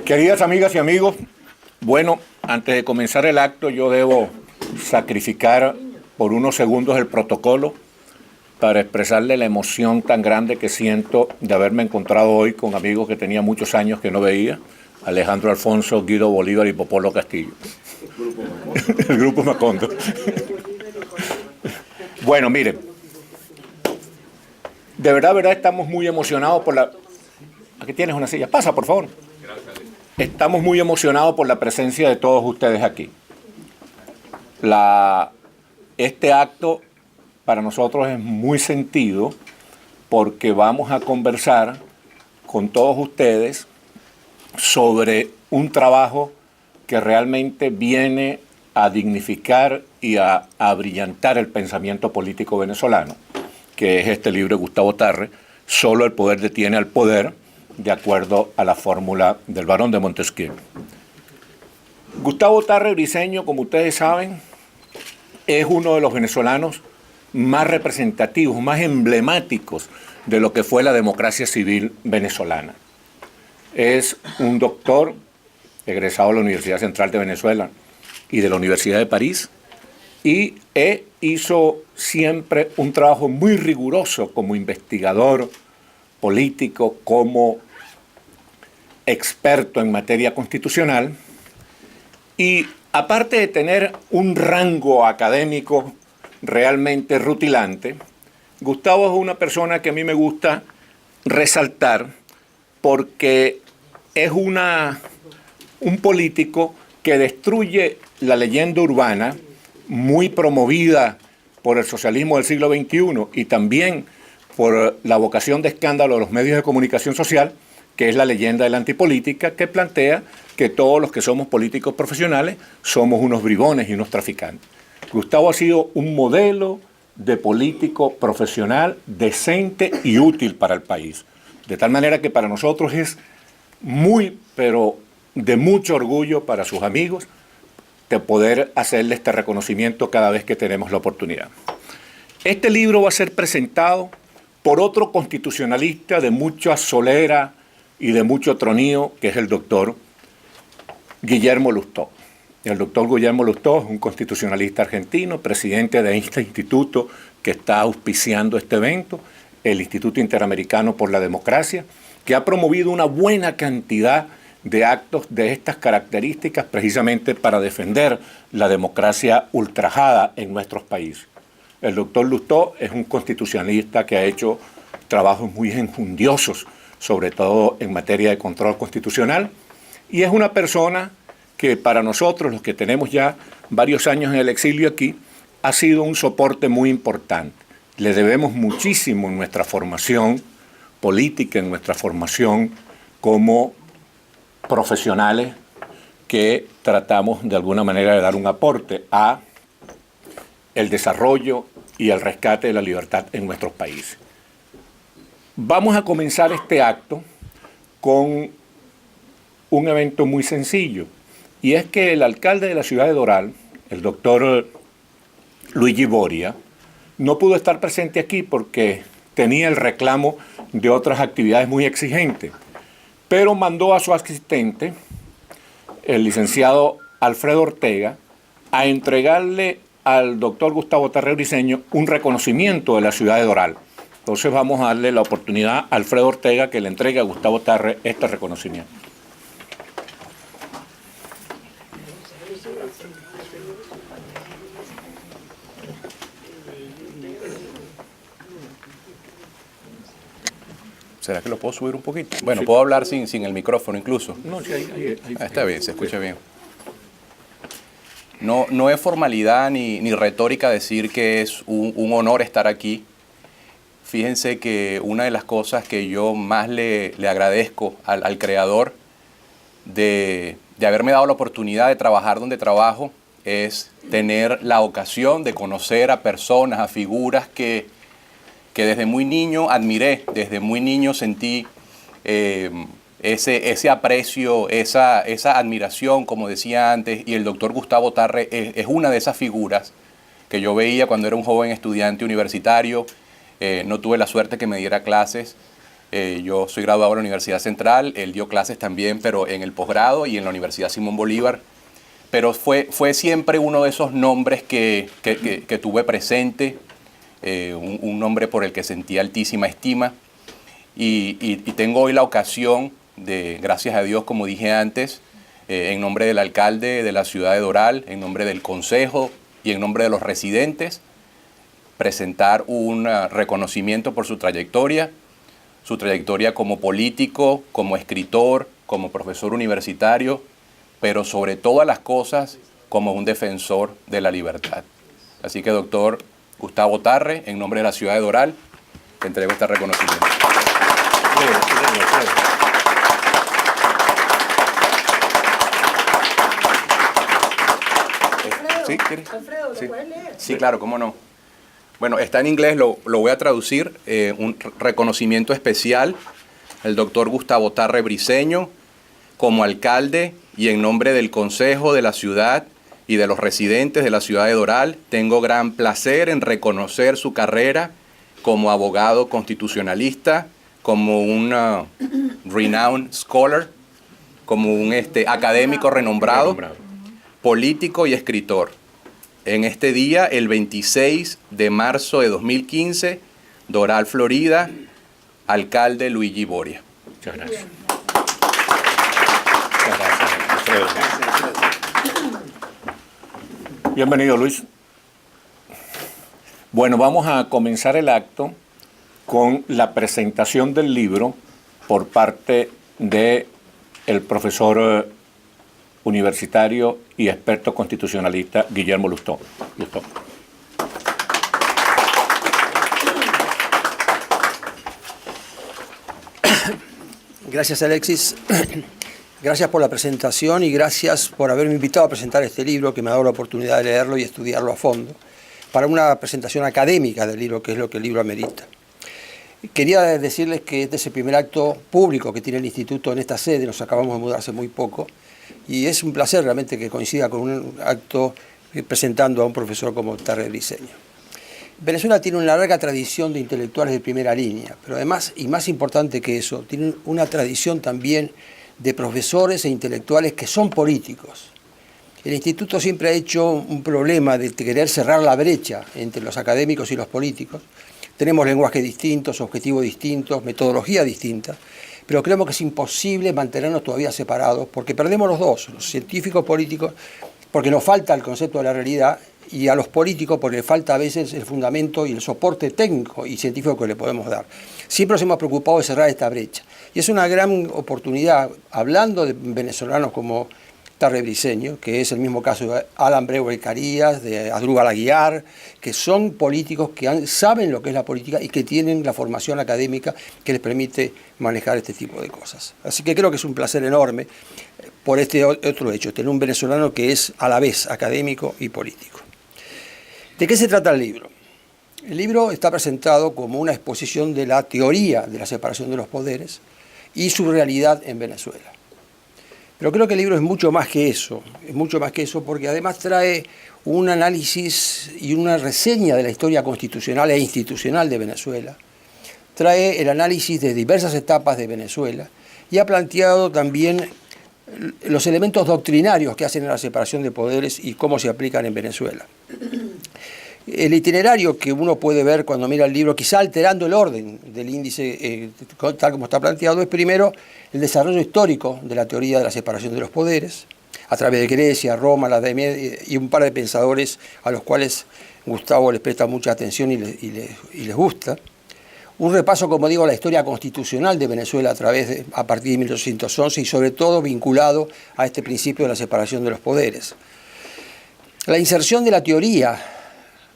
Queridas amigas y amigos, bueno, antes de comenzar el acto yo debo sacrificar por unos segundos el protocolo para expresarle la emoción tan grande que siento de haberme encontrado hoy con amigos que tenía muchos años que no veía, Alejandro Alfonso, Guido Bolívar y Popolo Castillo. El Grupo Macondo. Bueno, miren, de verdad, estamos muy emocionados por la... Aquí tienes una silla, pasa por favor. Estamos muy emocionados por la presencia de todos ustedes aquí. Este acto para nosotros es muy sentido porque vamos a conversar con todos ustedes sobre un trabajo que realmente viene a dignificar y a abrillantar el pensamiento político venezolano, que es este libro de Gustavo Tarre, Solo el poder detiene al poder, de acuerdo a la fórmula del Barón de Montesquieu. Gustavo Tarre Briceño, como ustedes saben, es uno de los venezolanos más representativos, más emblemáticos de lo que fue la democracia civil venezolana. Es un doctor egresado de la Universidad Central de Venezuela y de la Universidad de París, y hizo siempre un trabajo muy riguroso como investigador político, como experto en materia constitucional, y aparte de tener un rango académico realmente rutilante, Gustavo es una persona que a mí me gusta resaltar porque es un político que destruye la leyenda urbana muy promovida por el socialismo del siglo XXI y también por la vocación de escándalo de los medios de comunicación social, que es la leyenda de la antipolítica, que plantea que todos los que somos políticos profesionales somos unos bribones y unos traficantes. Gustavo ha sido un modelo de político profesional decente y útil para el país. De tal manera que para nosotros es muy, pero de mucho orgullo para sus amigos, de poder hacerle este reconocimiento cada vez que tenemos la oportunidad. Este libro va a ser presentado por otro constitucionalista de mucha solera y de mucho tronío, que es el doctor Guillermo Lustó. El doctor Guillermo Lustó es un constitucionalista argentino, presidente de este instituto que está auspiciando este evento, el Instituto Interamericano por la Democracia, que ha promovido una buena cantidad de actos de estas características precisamente para defender la democracia ultrajada en nuestros países. El doctor Lustó es un constitucionalista que ha hecho trabajos muy enjundiosos, sobre todo en materia de control constitucional, y es una persona que para nosotros, los que tenemos ya varios años en el exilio aquí, ha sido un soporte muy importante. Le debemos muchísimo en nuestra formación política, en nuestra formación como profesionales que tratamos de alguna manera de dar un aporte a el desarrollo y el rescate de la libertad en nuestros países. Vamos a comenzar este acto con un evento muy sencillo, y es que el alcalde de la ciudad de Doral, el doctor Luigi Boria, no pudo estar presente aquí porque tenía el reclamo de otras actividades muy exigentes, pero mandó a su asistente, el licenciado Alfredo Ortega, a entregarle al doctor Gustavo Tarre Briceño un reconocimiento de la ciudad de Doral. Entonces vamos a darle la oportunidad a Alfredo Ortega que le entregue a Gustavo Tarre este reconocimiento. ¿Será que lo puedo subir un poquito? Bueno, sí. Puedo hablar sin el micrófono incluso. No, sí, ahí está bien, se escucha bien. No es formalidad ni retórica decir que es un honor estar aquí. Fíjense que una de las cosas que yo más le agradezco al creador de haberme dado la oportunidad de trabajar donde trabajo es tener la ocasión de conocer a personas, a figuras que desde muy niño admiré, desde muy niño sentí ese aprecio, esa admiración, como decía antes, y el doctor Gustavo Tarre es una de esas figuras que yo veía cuando era un joven estudiante universitario. No tuve la suerte que me diera clases, Yo soy graduado de la Universidad Central, él dio clases también, pero en el posgrado y en la Universidad Simón Bolívar. Pero fue siempre uno de esos nombres que tuve presente, un nombre por el que sentí altísima estima. Y tengo hoy la ocasión de, gracias a Dios, como dije antes, en nombre del alcalde de la ciudad de Doral, en nombre del consejo y en nombre de los residentes, presentar un reconocimiento por su trayectoria como político, como escritor, como profesor universitario, pero sobre todas las cosas como un defensor de la libertad. Así que, doctor Gustavo Tarre, en nombre de la ciudad de Doral, te entrego este reconocimiento. ¿Sí? ¿Quieres? Alfredo, Sí. ¿lo puedes leer? Sí, claro, cómo no. Bueno, está en inglés, lo voy a traducir. Un reconocimiento especial al doctor Gustavo Tarre Briceño, como alcalde y en nombre del Consejo de la Ciudad y de los residentes de la ciudad de Doral, tengo gran placer en reconocer su carrera como abogado constitucionalista, como un renowned scholar, como un académico renombrado, político y escritor. En este día, el 26 de marzo de 2015, Doral, Florida, alcalde Luigi Boria. Muchas gracias. Muchas gracias, Alfredo. Bienvenido, Luis. Bueno, vamos a comenzar el acto con la presentación del libro por parte de el profesor universitario y experto constitucionalista Guillermo Lustó. Gracias, Alexis. Gracias por la presentación y gracias por haberme invitado a presentar este libro, que me ha dado la oportunidad de leerlo y estudiarlo a fondo, para una presentación académica del libro, que es lo que el libro amerita. Quería decirles que este es el primer acto público que tiene el Instituto en esta sede, nos acabamos de mudar hace muy poco, y es un placer realmente que coincida con un acto presentando a un profesor como Tarre Briceño. Venezuela tiene una larga tradición de intelectuales de primera línea, pero además, y más importante que eso, tiene una tradición también de profesores e intelectuales que son políticos. El Instituto siempre ha hecho un problema de querer cerrar la brecha entre los académicos y los políticos. Tenemos lenguajes distintos, objetivos distintos, metodología distinta, pero creemos que es imposible mantenernos todavía separados porque perdemos los dos, los científicos políticos, porque nos falta el concepto de la realidad, y a los políticos porque falta a veces el fundamento y el soporte técnico y científico que le podemos dar. Siempre nos hemos preocupado de cerrar esta brecha. Y es una gran oportunidad, hablando de venezolanos como Tarre Briceño, que es el mismo caso de Alan Brewer Carías, de Asdrúbal Aguiar, que son políticos que saben lo que es la política y que tienen la formación académica que les permite manejar este tipo de cosas. Así que creo que es un placer enorme por este otro hecho, tener un venezolano que es a la vez académico y político. ¿De qué se trata el libro? El libro está presentado como una exposición de la teoría de la separación de los poderes y su realidad en Venezuela. Pero creo que el libro es mucho más que eso porque además trae un análisis y una reseña de la historia constitucional e institucional de Venezuela, trae el análisis de diversas etapas de Venezuela y ha planteado también los elementos doctrinarios que hacen a la separación de poderes y cómo se aplican en Venezuela. El itinerario que uno puede ver cuando mira el libro, quizá alterando el orden del índice tal como está planteado, es primero el desarrollo histórico de la teoría de la separación de los poderes, a través de Grecia, Roma, la Edad Media y un par de pensadores a los cuales Gustavo les presta mucha atención y les gusta. Un repaso, como digo, a la historia constitucional de Venezuela a partir de 1811 y sobre todo vinculado a este principio de la separación de los poderes. La inserción de la teoría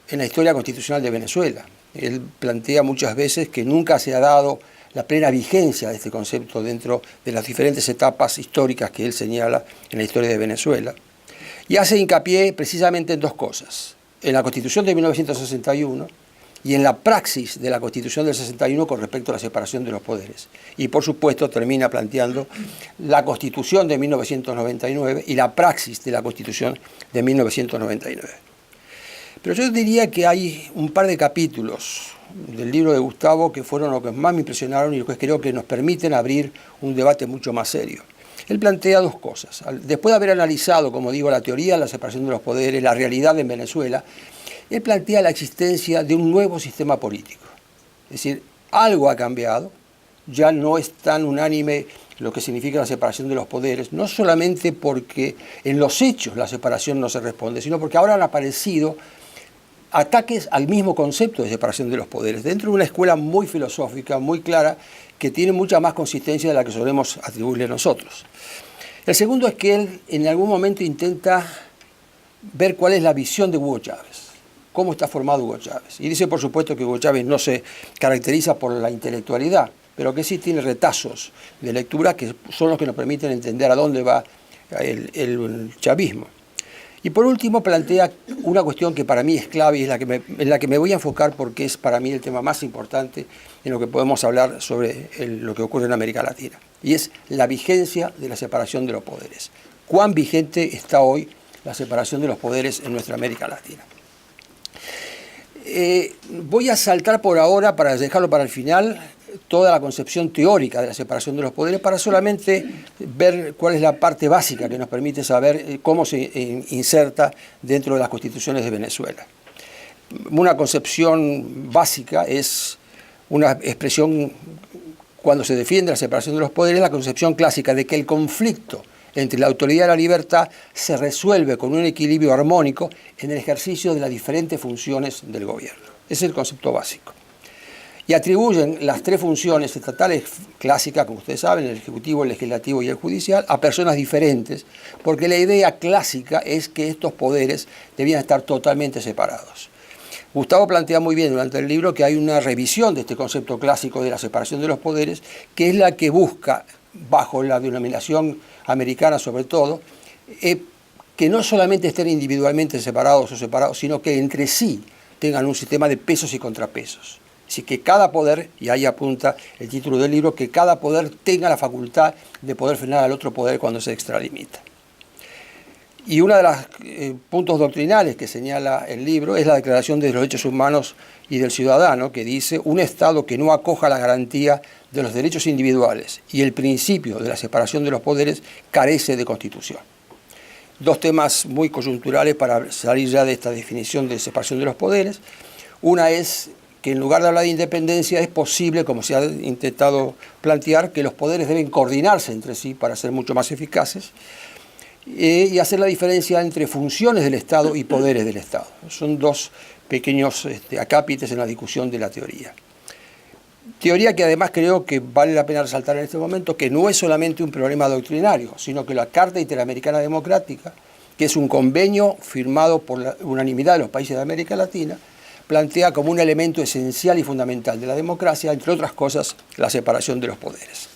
en la historia constitucional de Venezuela. Él plantea muchas veces que nunca se ha dado la plena vigencia de este concepto dentro de las diferentes etapas históricas que él señala en la historia de Venezuela. Y hace hincapié precisamente en dos cosas: en la Constitución de 1961 y en la praxis de la Constitución del 61 con respecto a la separación de los poderes. Y por supuesto termina planteando la Constitución de 1999 y la praxis de la Constitución de 1999. Pero yo diría que hay un par de capítulos del libro de Gustavo que fueron los que más me impresionaron y los que creo que nos permiten abrir un debate mucho más serio. Él plantea dos cosas. Después de haber analizado, como digo, la teoría de la separación de los poderes, la realidad en Venezuela, él plantea la existencia de un nuevo sistema político. Es decir, algo ha cambiado, ya no es tan unánime lo que significa la separación de los poderes, no solamente porque en los hechos la separación no se responde, sino porque ahora han aparecido ataques al mismo concepto de separación de los poderes, dentro de una escuela muy filosófica, muy clara, que tiene mucha más consistencia de la que solemos atribuirle nosotros. El segundo es que él en algún momento intenta ver cuál es la visión de Hugo Chávez, cómo está formado Hugo Chávez. Y dice, por supuesto, que Hugo Chávez no se caracteriza por la intelectualidad, pero que sí tiene retazos de lectura que son los que nos permiten entender a dónde va el chavismo. Y por último plantea una cuestión que para mí es clave y es en la que me voy a enfocar porque es para mí el tema más importante en lo que podemos hablar sobre lo que ocurre en América Latina. Y es la vigencia de la separación de los poderes. ¿Cuán vigente está hoy la separación de los poderes en nuestra América Latina? Voy a saltar por ahora, para dejarlo para el final, toda la concepción teórica de la separación de los poderes para solamente ver cuál es la parte básica que nos permite saber cómo se inserta dentro de las constituciones de Venezuela. Una concepción básica es una expresión, cuando se defiende la separación de los poderes, la concepción clásica de que el conflicto entre la autoridad y la libertad se resuelve con un equilibrio armónico en el ejercicio de las diferentes funciones del gobierno. Ese es el concepto básico. Y atribuyen las tres funciones estatales clásicas, como ustedes saben, el Ejecutivo, el Legislativo y el Judicial, a personas diferentes, porque la idea clásica es que estos poderes debían estar totalmente separados. Gustavo plantea muy bien durante el libro que hay una revisión de este concepto clásico de la separación de los poderes, que es la que busca, bajo la denominación americana sobre todo, que no solamente estén individualmente separados o separados, sino que entre sí tengan un sistema de pesos y contrapesos. Así que cada poder, y ahí apunta el título del libro, que cada poder tenga la facultad de poder frenar al otro poder cuando se extralimita. Y uno de los puntos doctrinales que señala el libro es la Declaración de los Derechos Humanos y del Ciudadano, que dice: un Estado que no acoja la garantía de los derechos individuales y el principio de la separación de los poderes carece de constitución. Dos temas muy coyunturales para salir ya de esta definición de separación de los poderes. Una es que en lugar de hablar de independencia es posible, como se ha intentado plantear, que los poderes deben coordinarse entre sí para ser mucho más eficaces y hacer la diferencia entre funciones del Estado y poderes del Estado. Son dos pequeños acápites en la discusión de la teoría. Teoría que además creo que vale la pena resaltar en este momento, que no es solamente un problema doctrinario, sino que la Carta Interamericana Democrática, que es un convenio firmado por la unanimidad de los países de América Latina, plantea como un elemento esencial y fundamental de la democracia, entre otras cosas, la separación de los poderes.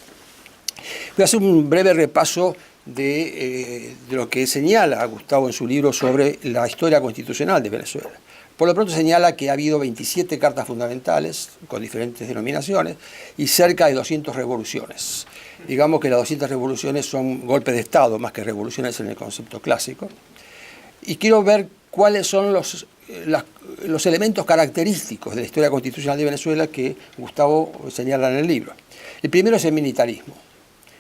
Voy a hacer un breve repaso de lo que señala Gustavo en su libro sobre la historia constitucional de Venezuela. Por lo pronto señala que ha habido 27 cartas fundamentales con diferentes denominaciones y cerca de 200 revoluciones. Digamos que las 200 revoluciones son golpes de Estado más que revoluciones en el concepto clásico. Y quiero ver cuáles son los elementos característicos de la historia constitucional de Venezuela que Gustavo señala en el libro. El primero es el militarismo.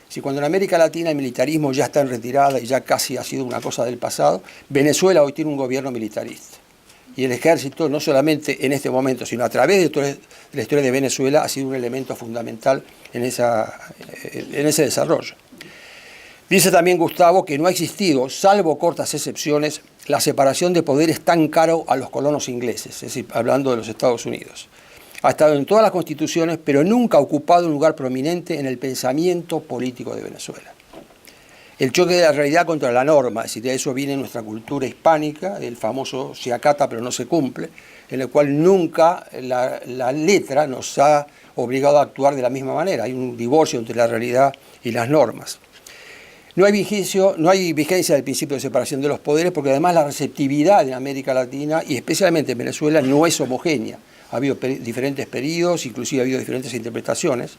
Si cuando en América Latina el militarismo ya está en retirada y ya casi ha sido una cosa del pasado, Venezuela hoy tiene un gobierno militarista. Y el ejército, no solamente en este momento, sino a través de toda la historia de Venezuela, ha sido un elemento fundamental en ese desarrollo. Dice también Gustavo que no ha existido, salvo cortas excepciones, la separación de poderes tan caro a los colonos ingleses, es decir, hablando de los Estados Unidos. Ha estado en todas las constituciones, pero nunca ha ocupado un lugar prominente en el pensamiento político de Venezuela. El choque de la realidad contra la norma, es decir, de eso viene nuestra cultura hispánica, el famoso se acata pero no se cumple, en el cual nunca la letra nos ha obligado a actuar de la misma manera. Hay un divorcio entre la realidad y las normas. No hay vigencia del principio de separación de los poderes porque además la receptividad en América Latina y especialmente en Venezuela no es homogénea. Ha habido diferentes periodos, inclusive ha habido diferentes interpretaciones.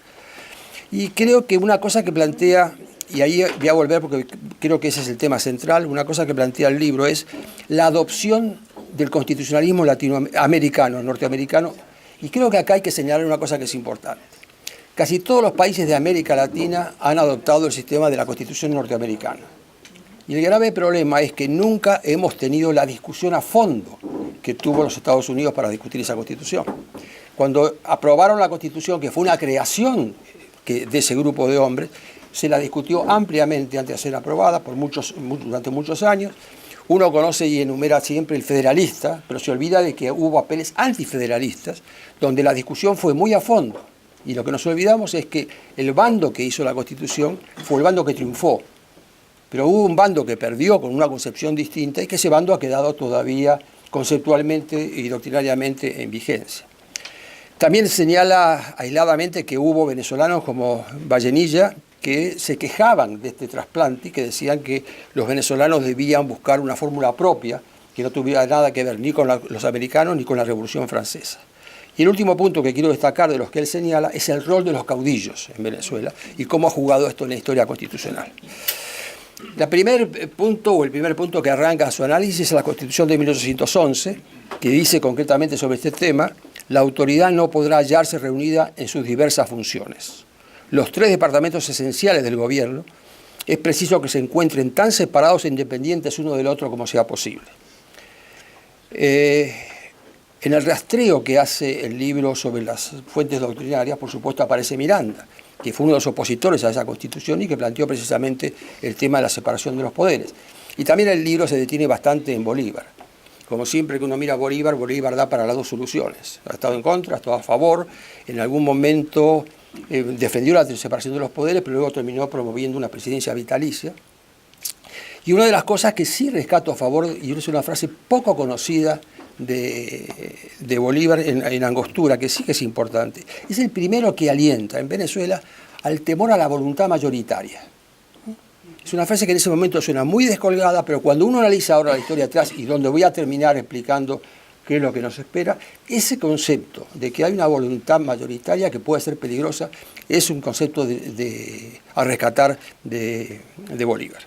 Y creo que una cosa que plantea, y ahí voy a volver porque creo que ese es el tema central, una cosa que plantea el libro es la adopción del constitucionalismo latinoamericano, norteamericano, y creo que acá hay que señalar una cosa que es importante. Casi todos los países de América Latina han adoptado el sistema de la Constitución norteamericana. Y el grave problema es que nunca hemos tenido la discusión a fondo que tuvo los Estados Unidos para discutir esa Constitución. Cuando aprobaron la Constitución, que fue una creación de ese grupo de hombres, se la discutió ampliamente antes de ser aprobada durante muchos años. Uno conoce y enumera siempre el federalista, pero se olvida de que hubo papeles antifederalistas, donde la discusión fue muy a fondo. Y lo que nos olvidamos es que el bando que hizo la Constitución fue el bando que triunfó. Pero hubo un bando que perdió con una concepción distinta y que ese bando ha quedado todavía conceptualmente y doctrinariamente en vigencia. También señala aisladamente que hubo venezolanos como Vallenilla que se quejaban de este trasplante y que decían que los venezolanos debían buscar una fórmula propia que no tuviera nada que ver ni con los americanos ni con la Revolución Francesa. Y el último punto que quiero destacar de los que él señala es el rol de los caudillos en Venezuela y cómo ha jugado esto en la historia constitucional. El primer punto que arranca su análisis es la Constitución de 1811, que dice concretamente sobre este tema: la autoridad no podrá hallarse reunida en sus diversas funciones. Los tres departamentos esenciales del gobierno es preciso que se encuentren tan separados e independientes uno del otro como sea posible. En el rastreo que hace el libro sobre las fuentes doctrinarias, por supuesto, aparece Miranda, que fue uno de los opositores a esa Constitución y que planteó precisamente el tema de la separación de los poderes. Y también el libro se detiene bastante en Bolívar. Como siempre que uno mira a Bolívar, Bolívar da para las dos soluciones. Ha estado en contra, ha estado a favor, en algún momento defendió la separación de los poderes, pero luego terminó promoviendo una presidencia vitalicia. Y una de las cosas que sí rescato a favor, y es una frase poco conocida de Bolívar en Angostura, que sí que es importante, es el primero que alienta en Venezuela al temor a la voluntad mayoritaria. Es una frase que en ese momento suena muy descolgada, pero cuando uno analiza ahora la historia atrás, y donde voy a terminar explicando qué es lo que nos espera, ese concepto de que hay una voluntad mayoritaria que puede ser peligrosa es un concepto a rescatar de Bolívar.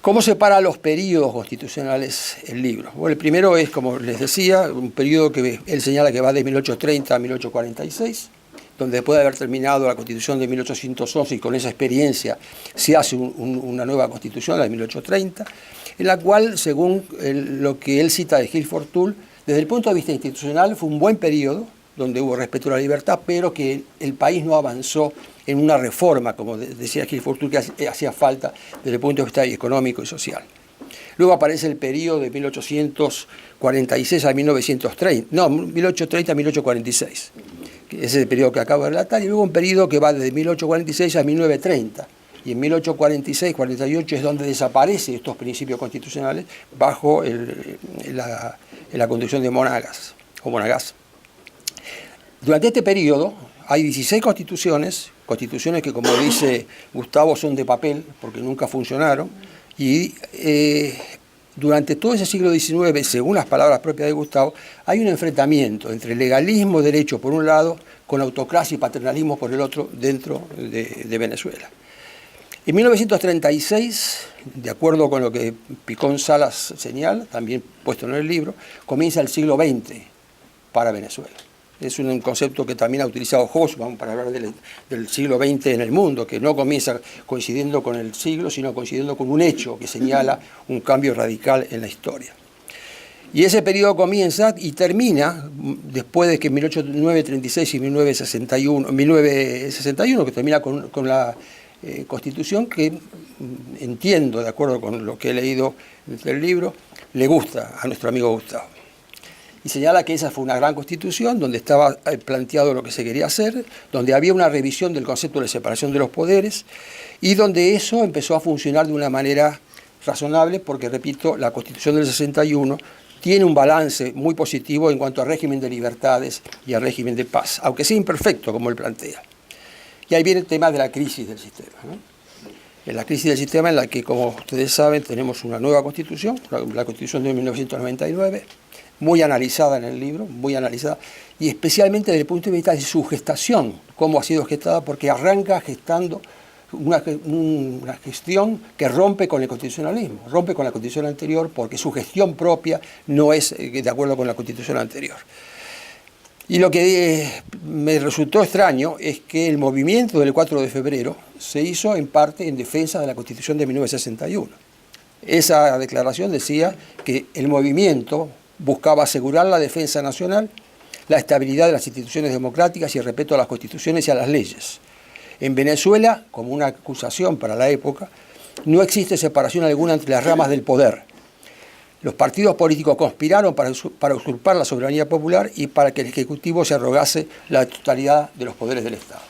¿Cómo separa los periodos constitucionales el libro? Bueno, el primero es, como les decía, un periodo que él señala que va de 1830 a 1846, donde después de haber terminado la Constitución de 1811 y con esa experiencia se hace una nueva Constitución, la de 1830, en la cual, según lo que él cita de Guilford Toole, desde el punto de vista institucional fue un buen periodo, donde hubo respeto a la libertad, pero que el país no avanzó en una reforma, como decía Guilford Toole, que hacía falta desde el punto de vista económico y social. Luego aparece el periodo de 1846 a 1930, no, 1830 a 1846, que ese es el periodo que acabo de relatar, y luego un periodo que va desde 1846 a 1930, y en 1846-48 es donde desaparecen estos principios constitucionales bajo la conducción de Monagas, o Monagas. Durante este periodo hay 16 constituciones que, como dice Gustavo, son de papel, porque nunca funcionaron, y durante todo ese siglo XIX, según las palabras propias de Gustavo, hay un enfrentamiento entre legalismo, derecho por un lado, con autocracia y paternalismo por el otro dentro de Venezuela. En 1936, de acuerdo con lo que Picón Salas señala, también puesto en el libro, comienza el siglo XX para Venezuela. Es un concepto que también ha utilizado Hobsbawm para hablar del siglo XX en el mundo, que no comienza coincidiendo con el siglo, sino coincidiendo con un hecho que señala un cambio radical en la historia. Y ese periodo comienza y termina después de que en 1836 y 1961, que termina con la Constitución, que entiendo, de acuerdo con lo que he leído del libro, le gusta a nuestro amigo Gustavo. Y señala que esa fue una gran Constitución donde estaba planteado lo que se quería hacer, donde había una revisión del concepto de separación de los poderes y donde eso empezó a funcionar de una manera razonable porque, repito, la Constitución del 61 tiene un balance muy positivo en cuanto a régimen de libertades y a régimen de paz, aunque sea imperfecto como él plantea. Y ahí viene el tema de la crisis del sistema, ¿no? En la crisis del sistema en la que, como ustedes saben, tenemos una nueva Constitución, la Constitución de 1999, muy analizada en el libro, muy analizada, y especialmente desde el punto de vista de su gestación, cómo ha sido gestada, porque arranca gestando una gestión que rompe con el constitucionalismo, rompe con la constitución anterior porque su gestión propia no es de acuerdo con la constitución anterior. Y lo que me resultó extraño es que el movimiento del 4 de febrero se hizo en parte en defensa de la Constitución de 1961. Esa declaración decía que el movimiento buscaba asegurar la defensa nacional, la estabilidad de las instituciones democráticas y el respeto a las constituciones y a las leyes. En Venezuela, como una acusación para la época, no existe separación alguna entre las ramas del poder. Los partidos políticos conspiraron para usurpar la soberanía popular y para que el Ejecutivo se arrogase la totalidad de los poderes del Estado.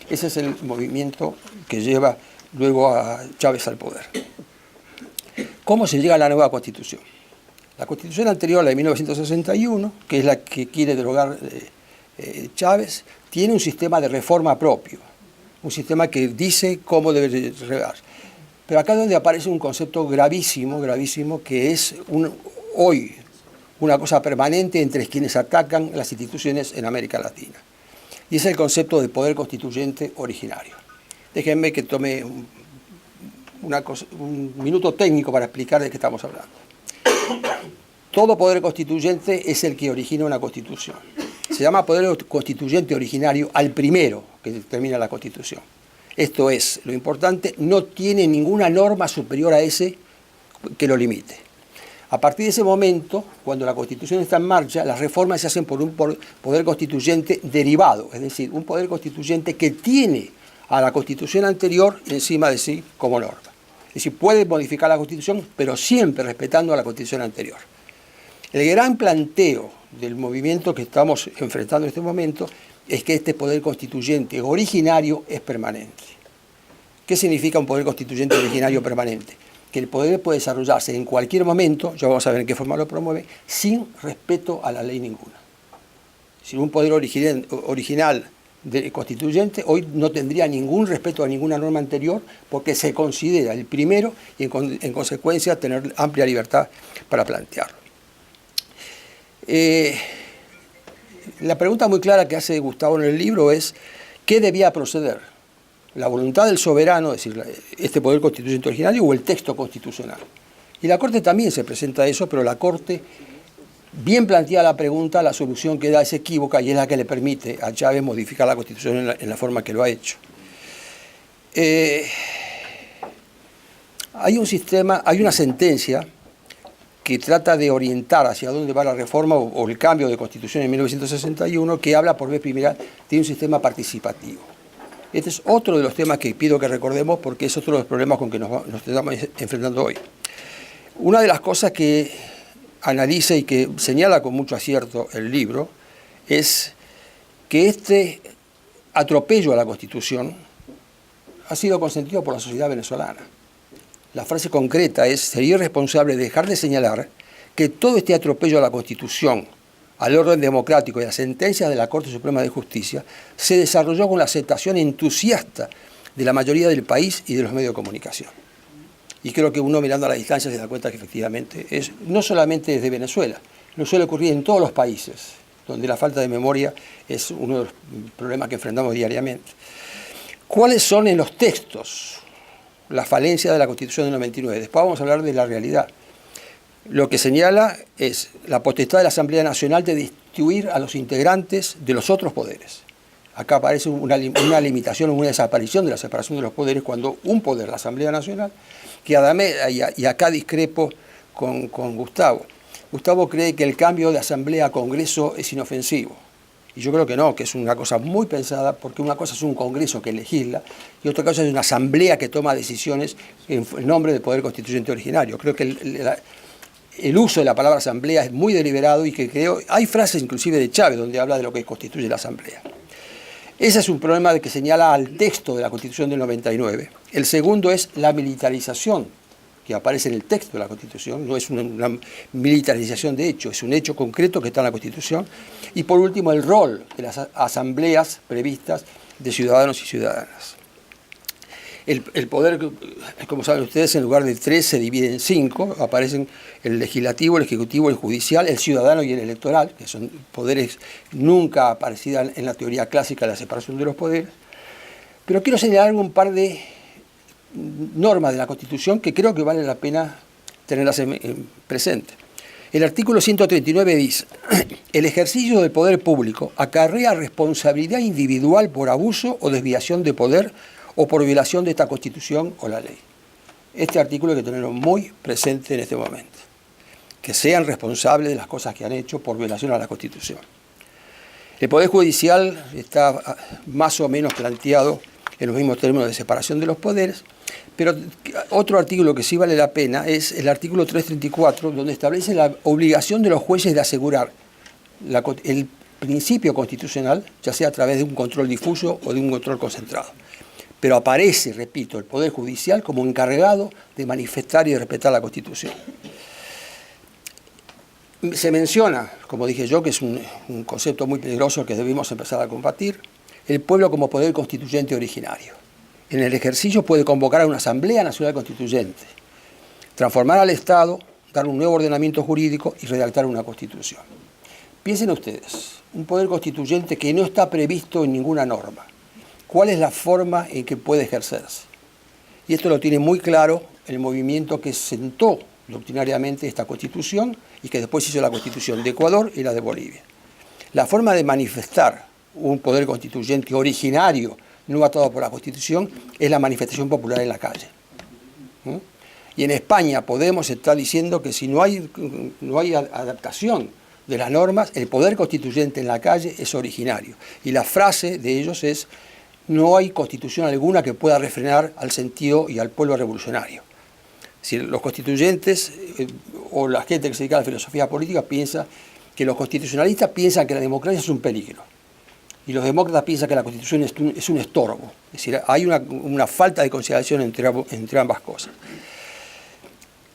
Ese es el movimiento que lleva luego a Chávez al poder. ¿Cómo se llega a la nueva Constitución? La Constitución anterior, la de 1961, que es la que quiere derogar Chávez, tiene un sistema de reforma propio, un sistema que dice cómo debe regarse. Pero acá es donde aparece un concepto gravísimo, que es hoy una cosa permanente entre quienes atacan las instituciones en América Latina. Y es el concepto de poder constituyente originario. Déjenme que tome un minuto técnico para explicar de qué estamos hablando. Todo poder constituyente es el que origina una constitución. Se llama poder constituyente originario al primero que determina la constitución. Esto es, lo importante, no tiene ninguna norma superior a ese que lo limite. A partir de ese momento, cuando la Constitución está en marcha, las reformas se hacen por un poder constituyente derivado, es decir, un poder constituyente que tiene a la Constitución anterior encima de sí como norma. Es decir, puede modificar la Constitución, pero siempre respetando a la Constitución anterior. El gran planteo del movimiento que estamos enfrentando en este momento es que este poder constituyente originario es permanente. ¿Qué significa un poder constituyente originario permanente? Que el poder puede desarrollarse en cualquier momento, ya vamos a ver en qué forma lo promueve, sin respeto a la ley ninguna. Si un poder original constituyente hoy no tendría ningún respeto a ninguna norma anterior porque se considera el primero y en consecuencia tener amplia libertad para plantearlo. La pregunta muy clara que hace Gustavo en el libro es ¿qué debía proceder? ¿La voluntad del soberano, es decir, este poder constituyente originario o el texto constitucional? Y la Corte también se presenta a eso, pero la Corte, bien planteada la pregunta, la solución que da es equívoca y es la que le permite a Chávez modificar la Constitución en la forma que lo ha hecho. Hay un sistema, hay una sentencia que trata de orientar hacia dónde va la reforma o el cambio de Constitución en 1961, que habla por vez primera de un sistema participativo. Este es otro de los temas que pido que recordemos porque es otro de los problemas con que nos estamos enfrentando hoy. Una de las cosas que analiza y que señala con mucho acierto el libro es que este atropello a la Constitución ha sido consentido por la sociedad venezolana. La frase concreta es: sería irresponsable dejar de señalar que todo este atropello a la Constitución, al orden democrático y a las sentencias de la Corte Suprema de Justicia se desarrolló con la aceptación entusiasta de la mayoría del país y de los medios de comunicación. Y creo que uno mirando a la distancia se da cuenta que efectivamente no solamente desde Venezuela, no suele ocurrir en todos los países, donde la falta de memoria es uno de los problemas que enfrentamos diariamente. ¿Cuáles son en los textos la falencia de la Constitución del 99? Después vamos a hablar de la realidad. Lo que señala es la potestad de la Asamblea Nacional de destituir a los integrantes de los otros poderes. Acá aparece una limitación o una desaparición de la separación de los poderes cuando un poder, la Asamblea Nacional, y acá discrepo con Gustavo. Gustavo cree que el cambio de Asamblea a Congreso es inofensivo. Y yo creo que no, que es una cosa muy pensada, porque una cosa es un Congreso que legisla y otra cosa es una Asamblea que toma decisiones en nombre del poder constituyente originario. Creo que el uso de la palabra asamblea es muy deliberado y que creo, hay frases inclusive de Chávez donde habla de lo que constituye la asamblea. Ese es un problema que señala al texto de la Constitución del 99. El segundo es la militarización que aparece en el texto de la Constitución, no es una militarización de hecho, es un hecho concreto que está en la Constitución. Y por último, el rol de las asambleas previstas de ciudadanos y ciudadanas. El poder, como saben ustedes, en lugar de 3 se divide en 5, aparecen el legislativo, el ejecutivo, el judicial, el ciudadano y el electoral, que son poderes nunca aparecidos en la teoría clásica de la separación de los poderes. Pero quiero señalar un par de normas de la Constitución que creo que vale la pena tenerlas presente. El artículo 139 dice: el ejercicio del poder público acarrea responsabilidad individual por abuso o desviación de poder o por violación de esta Constitución o la ley. Este artículo hay que tenerlo muy presente en este momento. Que sean responsables de las cosas que han hecho por violación a la Constitución. El Poder Judicial está más o menos planteado en los mismos términos de separación de los poderes, pero otro artículo que sí vale la pena es el artículo 334, donde establece la obligación de los jueces de asegurar el principio constitucional, ya sea a través de un control difuso o de un control concentrado. Pero aparece, repito, el Poder Judicial como encargado de manifestar y de respetar la Constitución. Se menciona, como dije yo, que es un concepto muy peligroso que debemos empezar a combatir, el pueblo como poder constituyente originario. En el ejercicio puede convocar a una Asamblea Nacional Constituyente, transformar al Estado, dar un nuevo ordenamiento jurídico y redactar una Constitución. Piensen ustedes, un poder constituyente que no está previsto en ninguna norma. ¿Cuál es la forma en que puede ejercerse? Y esto lo tiene muy claro el movimiento que sentó doctrinariamente esta Constitución y que después hizo la Constitución de Ecuador y la de Bolivia. La forma de manifestar un poder constituyente originario no atado por la Constitución es la manifestación popular en la calle. Y en España Podemos está diciendo que si no hay adaptación de las normas, el poder constituyente en la calle es originario. Y la frase de ellos es: no hay constitución alguna que pueda refrenar al sentido y al pueblo revolucionario. Es decir, los constituyentes o la gente que se dedica a la filosofía política piensa que los constitucionalistas piensan que la democracia es un peligro y los demócratas piensan que la Constitución es un estorbo. Es decir, hay una falta de consideración entre ambas cosas.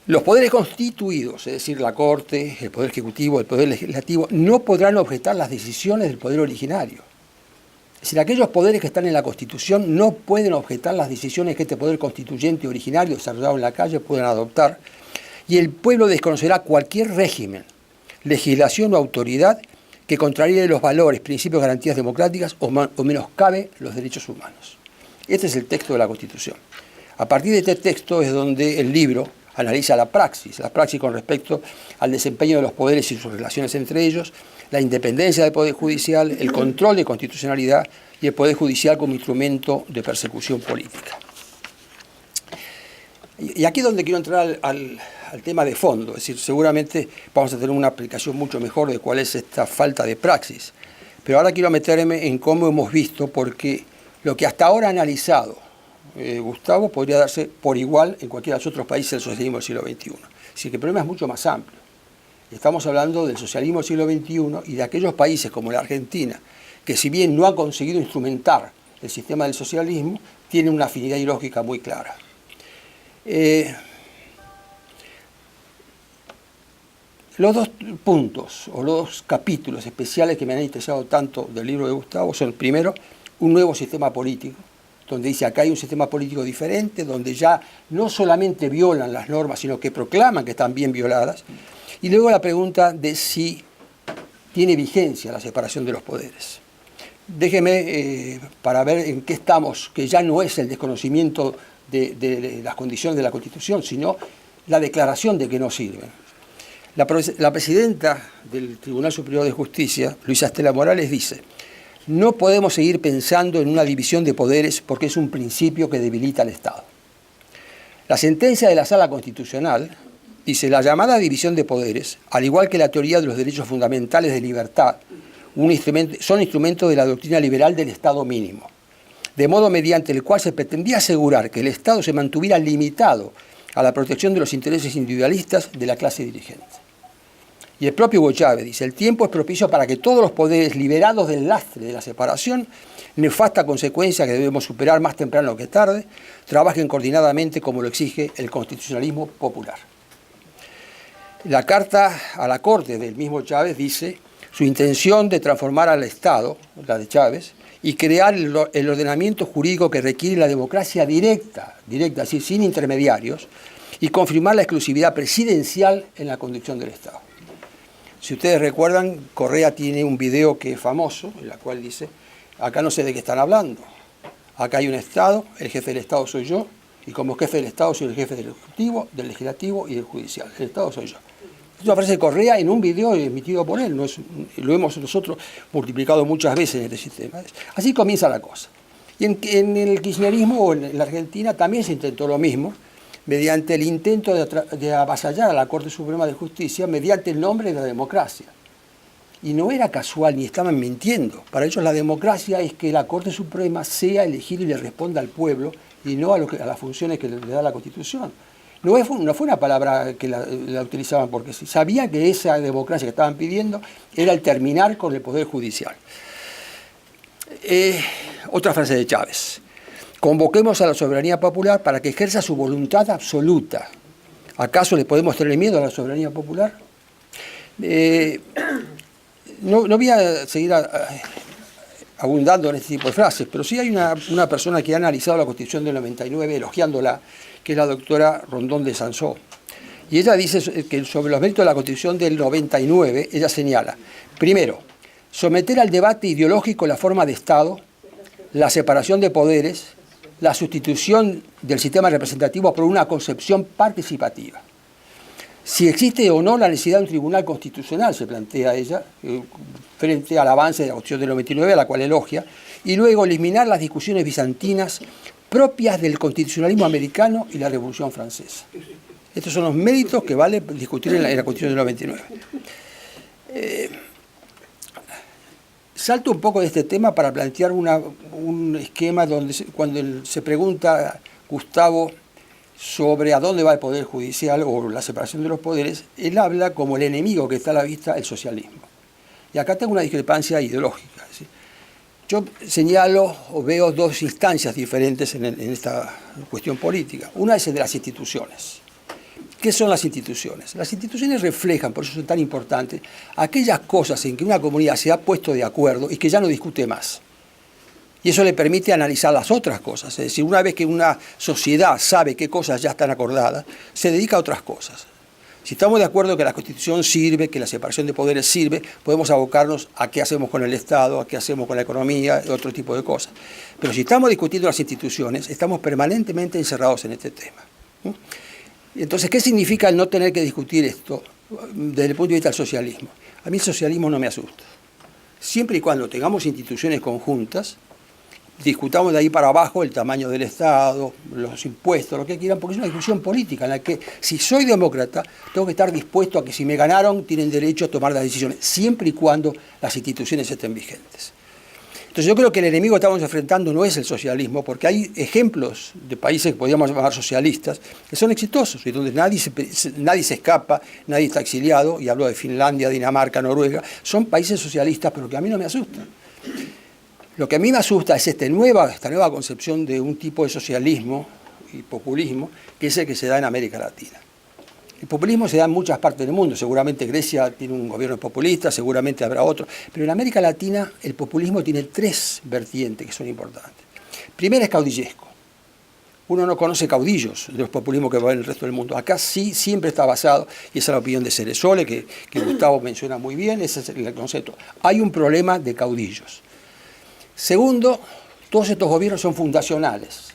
Los poderes constituidos, es decir, la Corte, el Poder Ejecutivo, el Poder Legislativo, no podrán objetar las decisiones del poder originario. Es decir, aquellos poderes que están en la Constitución no pueden objetar las decisiones que este poder constituyente originario desarrollado en la calle pueden adoptar, y el pueblo desconocerá cualquier régimen, legislación o autoridad que contraríe los valores, principios, garantías democráticas o menoscabe los derechos humanos. Este es el texto de la Constitución. A partir de este texto es donde el libro analiza la praxis con respecto al desempeño de los poderes y sus relaciones entre ellos, la independencia del Poder Judicial, el control de constitucionalidad y el Poder Judicial como instrumento de persecución política. Y aquí es donde quiero entrar al tema de fondo, es decir, seguramente vamos a tener una aplicación mucho mejor de cuál es esta falta de praxis, pero ahora quiero meterme en cómo hemos visto, porque lo que hasta ahora ha analizado Gustavo podría darse por igual en cualquiera de los otros países del socialismo del siglo XXI. Así que el problema es mucho más amplio. Estamos hablando del socialismo del siglo XXI y de aquellos países como la Argentina, que si bien no han conseguido instrumentar el sistema del socialismo, tienen una afinidad ideológica muy clara. Los dos puntos o los dos capítulos especiales que me han interesado tanto del libro de Gustavo son, primero, un nuevo sistema político, donde dice acá hay un sistema político diferente, donde ya no solamente violan las normas, sino que proclaman que están bien violadas. Y luego la pregunta de si tiene vigencia la separación de los poderes. Déjeme, para ver en qué estamos, que ya no es el desconocimiento de las condiciones de la Constitución, sino la declaración de que no sirven. La presidenta del Tribunal Superior de Justicia, Luisa Estela Morales, dice: no podemos seguir pensando en una división de poderes porque es un principio que debilita al Estado. La sentencia de la Sala Constitucional dice: la llamada división de poderes, al igual que la teoría de los derechos fundamentales de libertad, son instrumentos de la doctrina liberal del Estado mínimo, de modo mediante el cual se pretendía asegurar que el Estado se mantuviera limitado a la protección de los intereses individualistas de la clase dirigente. Y el propio Hugo Chávez dice: el tiempo es propicio para que todos los poderes, liberados del lastre de la separación, nefasta consecuencia que debemos superar más temprano que tarde, trabajen coordinadamente como lo exige el constitucionalismo popular. La carta a la Corte del mismo Chávez dice su intención de transformar al Estado, la de Chávez, y crear el ordenamiento jurídico que requiere la democracia directa, así, sin intermediarios, y confirmar la exclusividad presidencial en la conducción del Estado. Si ustedes recuerdan, Correa tiene un video que es famoso, en la cual dice: acá no sé de qué están hablando, acá hay un Estado, el jefe del Estado soy yo, Y como jefe del Estado soy el jefe del Ejecutivo, del Legislativo y del Judicial. El Estado soy yo. Esto aparece Correa en un video emitido por él, lo hemos nosotros multiplicado muchas veces en este sistema. Así comienza la cosa. Y en el kirchnerismo o en la Argentina también se intentó lo mismo, mediante el intento de avasallar a la Corte Suprema de Justicia mediante el nombre de la democracia. Y no era casual, ni estaban mintiendo. Para ellos la democracia es que la Corte Suprema sea elegida y le responda al pueblo y no a las funciones que le da la Constitución. No fue una palabra que la utilizaban porque sí. Sabían que esa democracia que estaban pidiendo era el terminar con el Poder Judicial. Otra frase de Chávez. Convoquemos a la soberanía popular para que ejerza su voluntad absoluta. ¿Acaso le podemos tener miedo a la soberanía popular? No voy a seguir abundando en este tipo de frases, pero sí hay una persona que ha analizado la Constitución del 99, elogiándola, que es la doctora Rondón de Sansó. Y ella dice que sobre los méritos de la Constitución del 99, ella señala, primero, someter al debate ideológico la forma de Estado, la separación de poderes, la sustitución del sistema representativo por una concepción participativa. Si existe o no la necesidad de un tribunal constitucional, se plantea ella, frente al avance de la Constitución del 99, a la cual elogia, y luego eliminar las discusiones bizantinas propias del constitucionalismo americano y la Revolución Francesa. Estos son los méritos que vale discutir en la Constitución del 99. Salto un poco de este tema para plantear un esquema donde cuando se pregunta Gustavo sobre a dónde va el Poder Judicial o la separación de los poderes, él habla como el enemigo que está a la vista, el socialismo. Y acá tengo una discrepancia ideológica. ¿Sí? Yo señalo o veo dos instancias diferentes en esta cuestión política. Una es el de las instituciones. ¿Qué son las instituciones? Las instituciones reflejan, por eso son tan importantes, aquellas cosas en que una comunidad se ha puesto de acuerdo y que ya no discute más. Y eso le permite analizar las otras cosas. Es decir, una vez que una sociedad sabe qué cosas ya están acordadas, se dedica a otras cosas. Si estamos de acuerdo que la Constitución sirve, que la separación de poderes sirve, podemos abocarnos a qué hacemos con el Estado, a qué hacemos con la economía, otro tipo de cosas. Pero si estamos discutiendo las instituciones, estamos permanentemente encerrados en este tema. Entonces, ¿qué significa el no tener que discutir esto desde el punto de vista del socialismo? A mí el socialismo no me asusta. Siempre y cuando tengamos instituciones conjuntas, discutamos de ahí para abajo el tamaño del Estado, los impuestos, lo que quieran, porque es una discusión política en la que si soy demócrata tengo que estar dispuesto a que si me ganaron tienen derecho a tomar las decisiones, siempre y cuando las instituciones estén vigentes. Entonces yo creo que el enemigo que estamos enfrentando no es el socialismo, porque hay ejemplos de países que podríamos llamar socialistas que son exitosos y donde nadie se escapa, nadie está exiliado, y hablo de Finlandia, Dinamarca, Noruega, son países socialistas, pero que a mí no me asustan. Lo que a mí me asusta es esta nueva concepción de un tipo de socialismo y populismo, que es el que se da en América Latina. El populismo se da en muchas partes del mundo, seguramente Grecia tiene un gobierno populista, seguramente habrá otro, pero en América Latina el populismo tiene tres vertientes que son importantes. Primera es caudillesco. Uno no conoce caudillos de los populismos que va en el resto del mundo. Acá sí siempre está basado, y esa es la opinión de Ceresole, que Gustavo menciona muy bien, ese es el concepto. Hay un problema de caudillos. Segundo, todos estos gobiernos son fundacionales.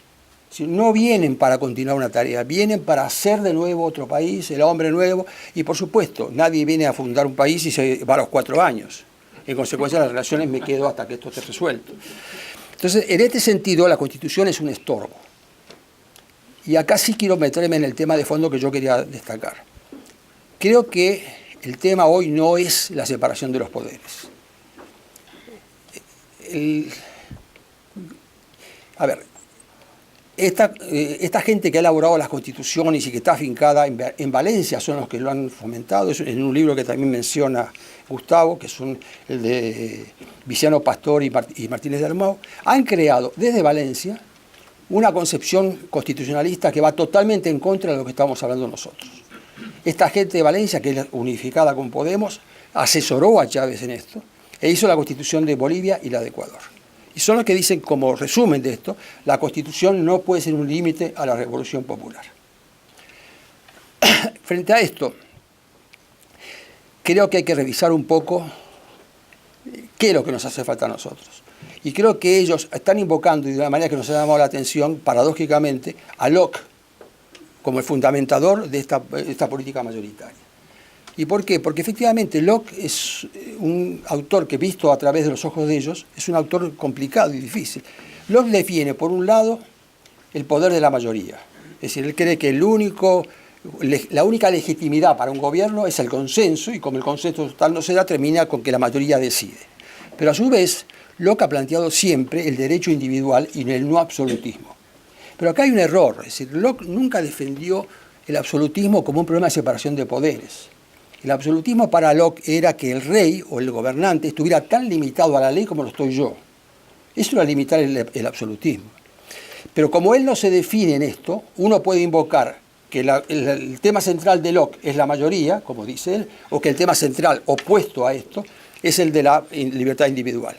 No vienen para continuar una tarea, vienen para hacer de nuevo otro país, el hombre nuevo, y por supuesto, nadie viene a fundar un país y se va a los 4 años. En consecuencia, las relaciones me quedo hasta que esto esté resuelto. Entonces, en este sentido, la Constitución es un estorbo. Y acá sí quiero meterme en el tema de fondo que yo quería destacar. Creo que el tema hoy no es la separación de los poderes. Esta gente que ha elaborado las constituciones y que está afincada en Valencia son los que lo han fomentado. Es en un libro que también menciona Gustavo, que son el de Viciano Pastor y Martínez de Armao, han creado desde Valencia una concepción constitucionalista que va totalmente en contra de lo que estamos hablando nosotros. Esta gente de Valencia, que es unificada con Podemos, asesoró a Chávez en esto e hizo la Constitución de Bolivia y la de Ecuador. Y son los que dicen, como resumen de esto, la Constitución no puede ser un límite a la Revolución Popular. Frente a esto, creo que hay que revisar un poco qué es lo que nos hace falta a nosotros. Y creo que ellos están invocando, y de una manera que nos ha llamado la atención, paradójicamente, a Locke como el fundamentador de esta política mayoritaria. ¿Y por qué? Porque efectivamente Locke es un autor que, visto a través de los ojos de ellos, es un autor complicado y difícil. Locke define, por un lado, el poder de la mayoría. Es decir, él cree que la única legitimidad para un gobierno es el consenso, y como el consenso total no se da, termina con que la mayoría decide. Pero a su vez, Locke ha planteado siempre el derecho individual y el no absolutismo. Pero acá hay un error, es decir, Locke nunca defendió el absolutismo como un problema de separación de poderes. El absolutismo para Locke era que el rey o el gobernante estuviera tan limitado a la ley como lo estoy yo. Eso era limitar el absolutismo. Pero como él no se define en esto, uno puede invocar que el tema central de Locke es la mayoría, como dice él, o que el tema central opuesto a esto es el de la libertad individual.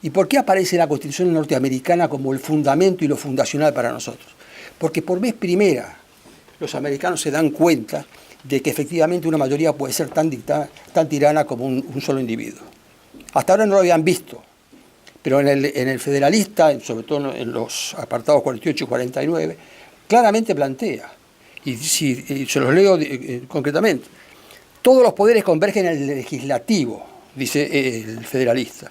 ¿Y por qué aparece la Constitución norteamericana como el fundamento y lo fundacional para nosotros? Porque por vez primera los americanos se dan cuenta de que efectivamente una mayoría puede ser tan tirana como un solo individuo. Hasta ahora no lo habían visto, pero en el Federalista, sobre todo en los apartados 48 y 49, claramente plantea, y se los leo concretamente, todos los poderes convergen en el legislativo, dice el Federalista,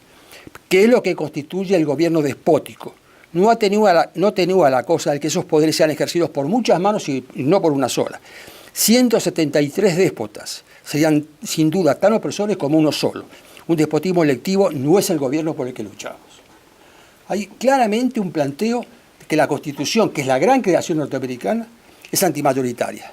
que es lo que constituye el gobierno despótico. No atenúa la cosa de que esos poderes sean ejercidos por muchas manos y no por una sola. 173 déspotas serían sin duda tan opresores como uno solo. Un despotismo electivo no es el gobierno por el que luchamos. Hay claramente un planteo de que la Constitución, que es la gran creación norteamericana, es antimayoritaria.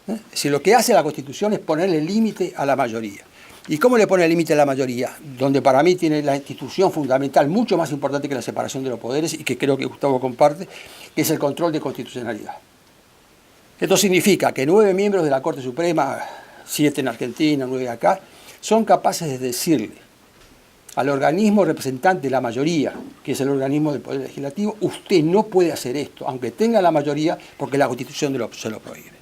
Es decir, lo que hace la Constitución es ponerle límite a la mayoría. ¿Y cómo le pone el límite a la mayoría? Donde para mí tiene la institución fundamental, mucho más importante que la separación de los poderes, y que creo que Gustavo comparte, que es el control de constitucionalidad. Esto significa que 9 miembros de la Corte Suprema, 7 en Argentina, 9 acá, son capaces de decirle al organismo representante de la mayoría, que es el organismo del Poder Legislativo, usted no puede hacer esto, aunque tenga la mayoría, porque la Constitución se lo prohíbe.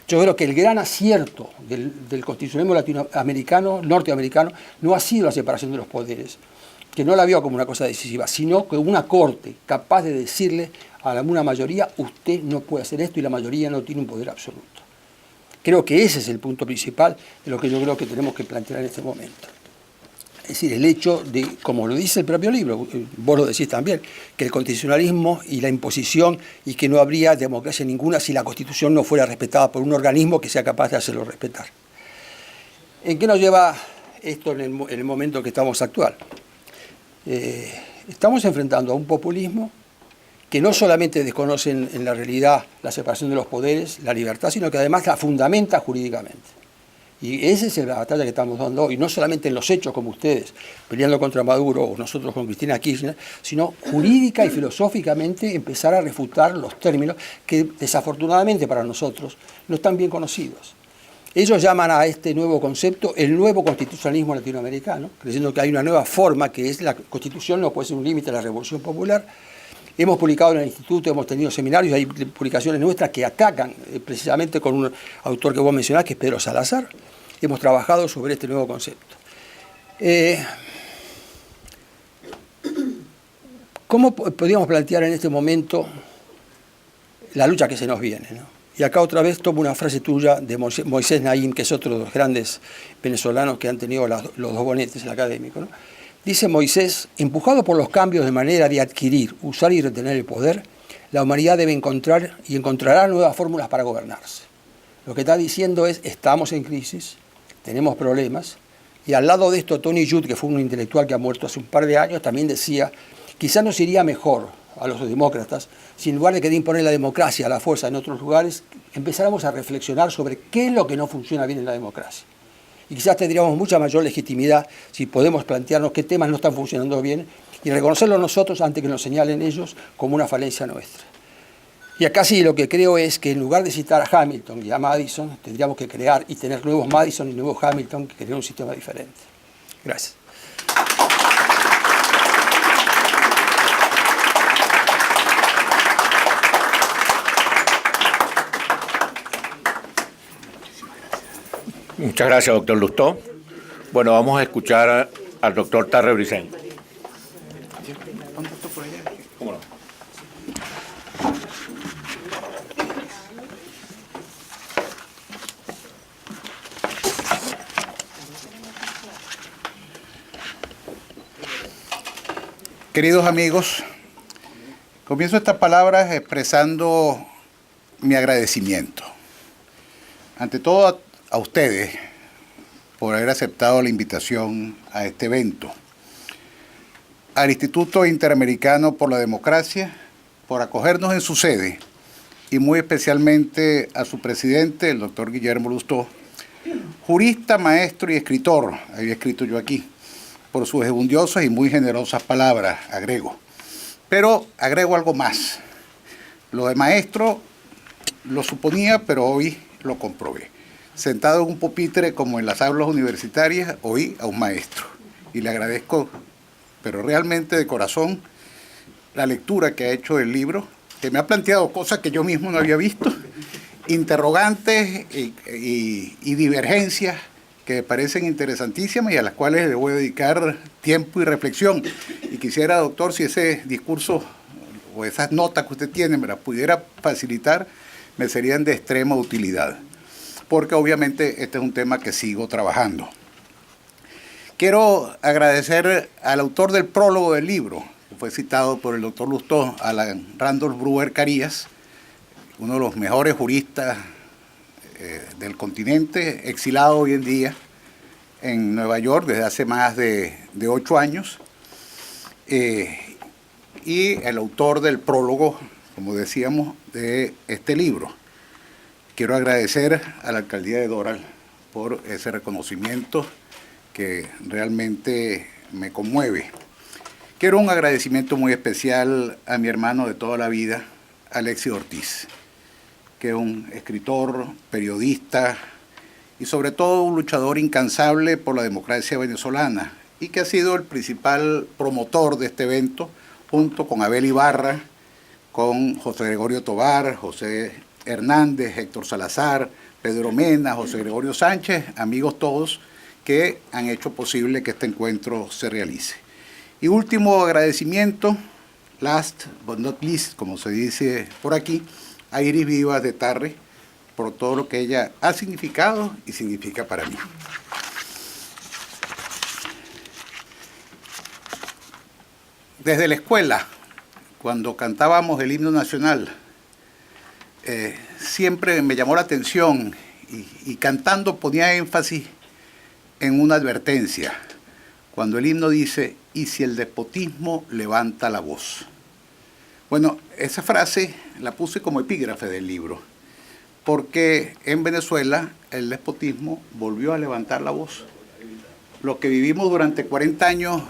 Yo creo que el gran acierto del constitucionalismo norteamericano, no ha sido la separación de los poderes, que no la vio como una cosa decisiva, sino que una corte capaz de decirle a una mayoría, usted no puede hacer esto y la mayoría no tiene un poder absoluto. Creo que ese es el punto principal de lo que yo creo que tenemos que plantear en este momento. Es decir, el hecho de, como lo dice el propio libro, vos lo decís también, que el constitucionalismo y la imposición y que no habría democracia ninguna si la Constitución no fuera respetada por un organismo que sea capaz de hacerlo respetar. ¿En qué nos lleva esto en el momento que estamos actual? Estamos enfrentando a un populismo que no solamente desconoce en la realidad la separación de los poderes, la libertad, sino que además la fundamenta jurídicamente. Y esa es la batalla que estamos dando hoy, no solamente en los hechos como ustedes, peleando contra Maduro o nosotros con Cristina Kirchner, sino jurídica y filosóficamente empezar a refutar los términos que desafortunadamente para nosotros no están bien conocidos. Ellos llaman a este nuevo concepto el nuevo constitucionalismo latinoamericano, creyendo que hay una nueva forma que es la Constitución no puede ser un límite a la Revolución Popular. Hemos publicado en el Instituto, hemos tenido seminarios, hay publicaciones nuestras que atacan precisamente con un autor que vos mencionás, que es Pedro Salazar. Hemos trabajado sobre este nuevo concepto. ¿Cómo podríamos plantear en este momento la lucha que se nos viene, ¿no? Y acá otra vez tomo una frase tuya de Moisés Naim, que es otro de los grandes venezolanos que han tenido los dos bonetes, el académico, ¿no? Dice Moisés, empujado por los cambios de manera de adquirir, usar y retener el poder, la humanidad debe encontrar y encontrará nuevas fórmulas para gobernarse. Lo que está diciendo es, estamos en crisis, tenemos problemas, y al lado de esto Tony Judd, que fue un intelectual que ha muerto hace un par de años, también decía, quizás nos iría mejor a los demócratas, si en lugar de querer imponer la democracia a la fuerza en otros lugares, empezáramos a reflexionar sobre qué es lo que no funciona bien en la democracia. Y quizás tendríamos mucha mayor legitimidad si podemos plantearnos qué temas no están funcionando bien y reconocerlo nosotros antes que nos señalen ellos como una falencia nuestra. Y acá sí lo que creo es que en lugar de citar a Hamilton y a Madison, tendríamos que crear y tener nuevos Madison y nuevos Hamilton que crear un sistema diferente. Gracias. Muchas gracias, doctor Lustó. Bueno, vamos a escuchar al doctor Tarre Briceño. Queridos amigos, comienzo estas palabras expresando mi agradecimiento. Ante todo a ustedes por haber aceptado la invitación a este evento. Al Instituto Interamericano por la Democracia por acogernos en su sede y muy especialmente a su presidente, el doctor Guillermo Lustó, jurista, maestro y escritor, había escrito yo aquí, por sus enjundiosas y muy generosas palabras, agrego. Pero agrego algo más. Lo de maestro lo suponía, pero hoy lo comprobé. Sentado en un pupitre como en las aulas universitarias, oí a un maestro. Y le agradezco, pero realmente de corazón, la lectura que ha hecho del libro, que me ha planteado cosas que yo mismo no había visto, interrogantes y divergencias que me parecen interesantísimas y a las cuales le voy a dedicar tiempo y reflexión. Y quisiera, doctor, si ese discurso o esas notas que usted tiene me las pudiera facilitar, me serían de extrema utilidad, porque obviamente este es un tema que sigo trabajando. Quiero agradecer al autor del prólogo del libro, que fue citado por el doctor Lustó, Alan Randolph Brewer Carías, uno de los mejores juristas del continente, exilado hoy en día en Nueva York desde hace más de 8 años, y el autor del prólogo, como decíamos, de este libro. Quiero agradecer a la alcaldía de Doral por ese reconocimiento que realmente me conmueve. Quiero un agradecimiento muy especial a mi hermano de toda la vida, Alexis Ortiz, que es un escritor, periodista y sobre todo un luchador incansable por la democracia venezolana y que ha sido el principal promotor de este evento junto con Abel Ibarra, con José Gregorio Tobar, José Hernández, Héctor Salazar, Pedro Mena, José Gregorio Sánchez, amigos todos que han hecho posible que este encuentro se realice. Y último agradecimiento, last but not least, como se dice por aquí, a Iris Vivas de Tarre, por todo lo que ella ha significado y significa para mí. Desde la escuela, cuando cantábamos el himno nacional, siempre me llamó la atención y cantando ponía énfasis en una advertencia, cuando el himno dice, y si el despotismo levanta la voz. Bueno, esa frase la puse como epígrafe del libro, porque en Venezuela el despotismo volvió a levantar la voz. Lo que vivimos durante 40 años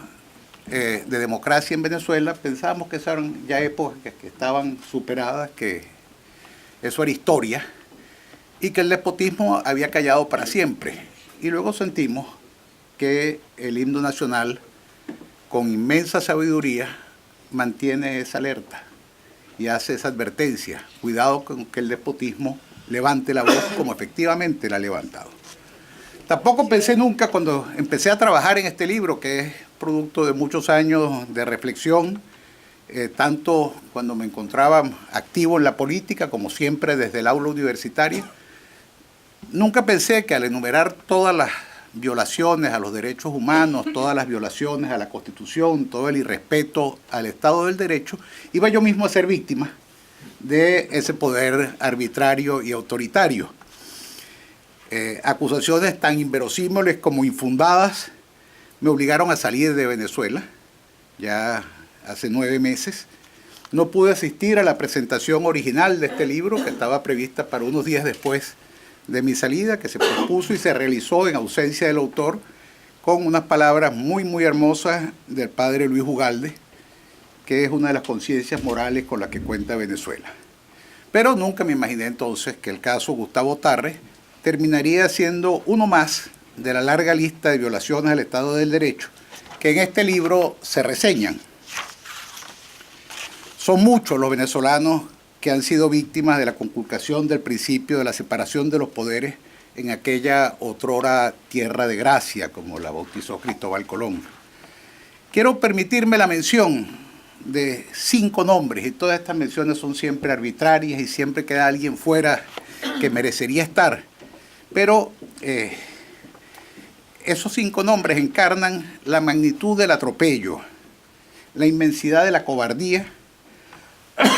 de democracia en Venezuela, pensábamos que eran ya épocas que estaban superadas, que eso era historia, y que el despotismo había callado para siempre. Y luego sentimos que el himno nacional, con inmensa sabiduría, mantiene esa alerta y hace esa advertencia. Cuidado con que el despotismo levante la voz como efectivamente la ha levantado. Tampoco pensé nunca cuando empecé a trabajar en este libro, que es producto de muchos años de reflexión, tanto cuando me encontraba activo en la política como siempre desde el aula universitaria. Nunca pensé que al enumerar todas las violaciones a los derechos humanos, todas las violaciones a la Constitución, todo el irrespeto al Estado del Derecho, iba yo mismo a ser víctima de ese poder arbitrario y autoritario. Acusaciones tan inverosímiles como infundadas me obligaron a salir de Venezuela, ya hace 9 meses. No pude asistir a la presentación original de este libro, que estaba prevista para unos días después de mi salida, que se propuso y se realizó en ausencia del autor, con unas palabras muy, muy hermosas del padre Luis Ugalde, que es una de las conciencias morales con las que cuenta Venezuela. Pero nunca me imaginé entonces que el caso Gustavo Tarre terminaría siendo uno más de la larga lista de violaciones al Estado del Derecho que en este libro se reseñan. Son muchos los venezolanos que han sido víctimas de la conculcación del principio de la separación de los poderes en aquella otrora tierra de gracia, como la bautizó Cristóbal Colón. Quiero permitirme la mención de 5 nombres, y todas estas menciones son siempre arbitrarias y siempre queda alguien fuera que merecería estar. Pero esos 5 nombres encarnan la magnitud del atropello, la inmensidad de la cobardía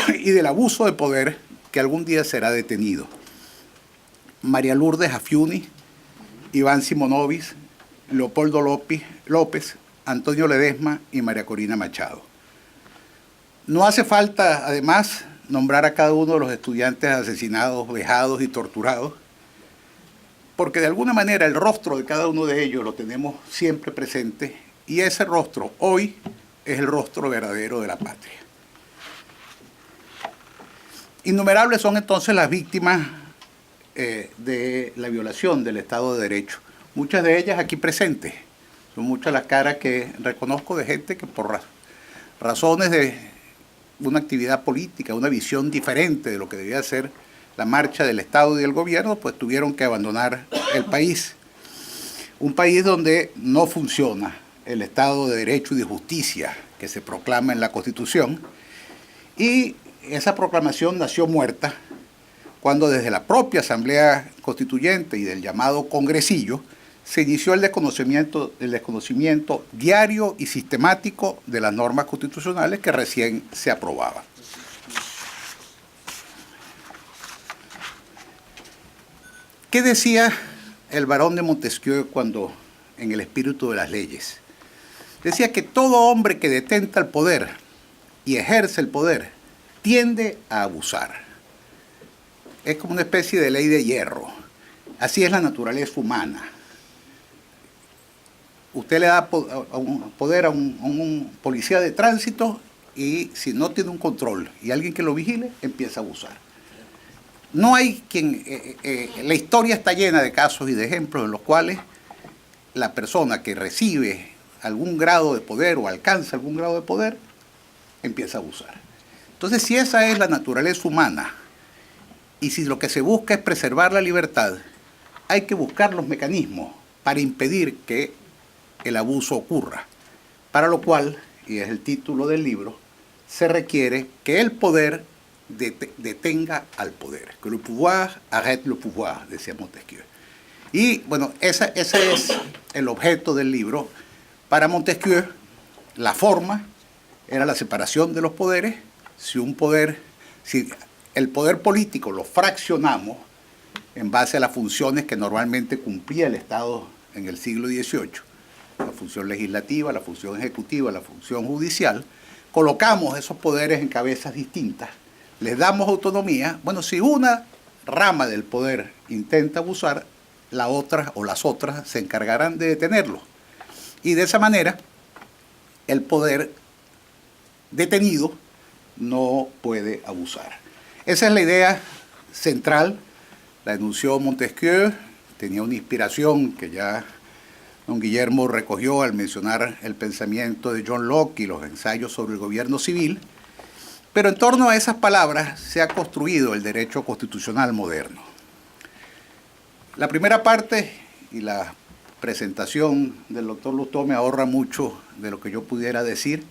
y del abuso de poder que algún día será detenido. María Lourdes Afiuni, Iván Simonovis, Leopoldo López, Antonio Ledesma y María Corina Machado. No hace falta, además, nombrar a cada uno de los estudiantes asesinados, vejados y torturados, porque de alguna manera el rostro de cada uno de ellos lo tenemos siempre presente, y ese rostro hoy es el rostro verdadero de la patria. Innumerables son entonces las víctimas de la violación del Estado de Derecho. Muchas de ellas aquí presentes. Son muchas las caras que reconozco de gente que por razones de una actividad política, una visión diferente de lo que debía ser la marcha del Estado y del gobierno, pues tuvieron que abandonar el país. Un país donde no funciona el Estado de Derecho y de Justicia que se proclama en la Constitución, y esa proclamación nació muerta cuando desde la propia Asamblea Constituyente y del llamado Congresillo se inició el desconocimiento diario y sistemático de las normas constitucionales que recién se aprobaban. ¿Qué decía el barón de Montesquieu cuando, en El espíritu de las leyes? Decía que todo hombre que detenta el poder y ejerce el poder tiende a abusar. Es como una especie de ley de hierro. Así es la naturaleza humana. Usted le da poder a un policía de tránsito y si no tiene un control y alguien que lo vigile, empieza a abusar. No hay quien... la historia está llena de casos y de ejemplos en los cuales la persona que recibe algún grado de poder o alcanza algún grado de poder, empieza a abusar. Entonces, si esa es la naturaleza humana y si lo que se busca es preservar la libertad, hay que buscar los mecanismos para impedir que el abuso ocurra. Para lo cual, y es el título del libro, se requiere que el poder detenga al poder. Que le pouvoir arrête le pouvoir, decía Montesquieu. Y bueno, ese es el objeto del libro. Para Montesquieu, la forma era la separación de los poderes. Si el poder político lo fraccionamos en base a las funciones que normalmente cumplía el Estado en el siglo XVIII, la función legislativa, la función ejecutiva, la función judicial, colocamos esos poderes en cabezas distintas, les damos autonomía. Bueno, si una rama del poder intenta abusar, la otra o las otras se encargarán de detenerlo. Y de esa manera, el poder detenido no puede abusar. Esa es la idea central, la enunció Montesquieu, tenía una inspiración que ya don Guillermo recogió al mencionar el pensamiento de John Locke y los ensayos sobre el gobierno civil, pero en torno a esas palabras se ha construido el derecho constitucional moderno. La primera parte y la presentación del doctor Lustó me ahorra mucho de lo que yo pudiera decir.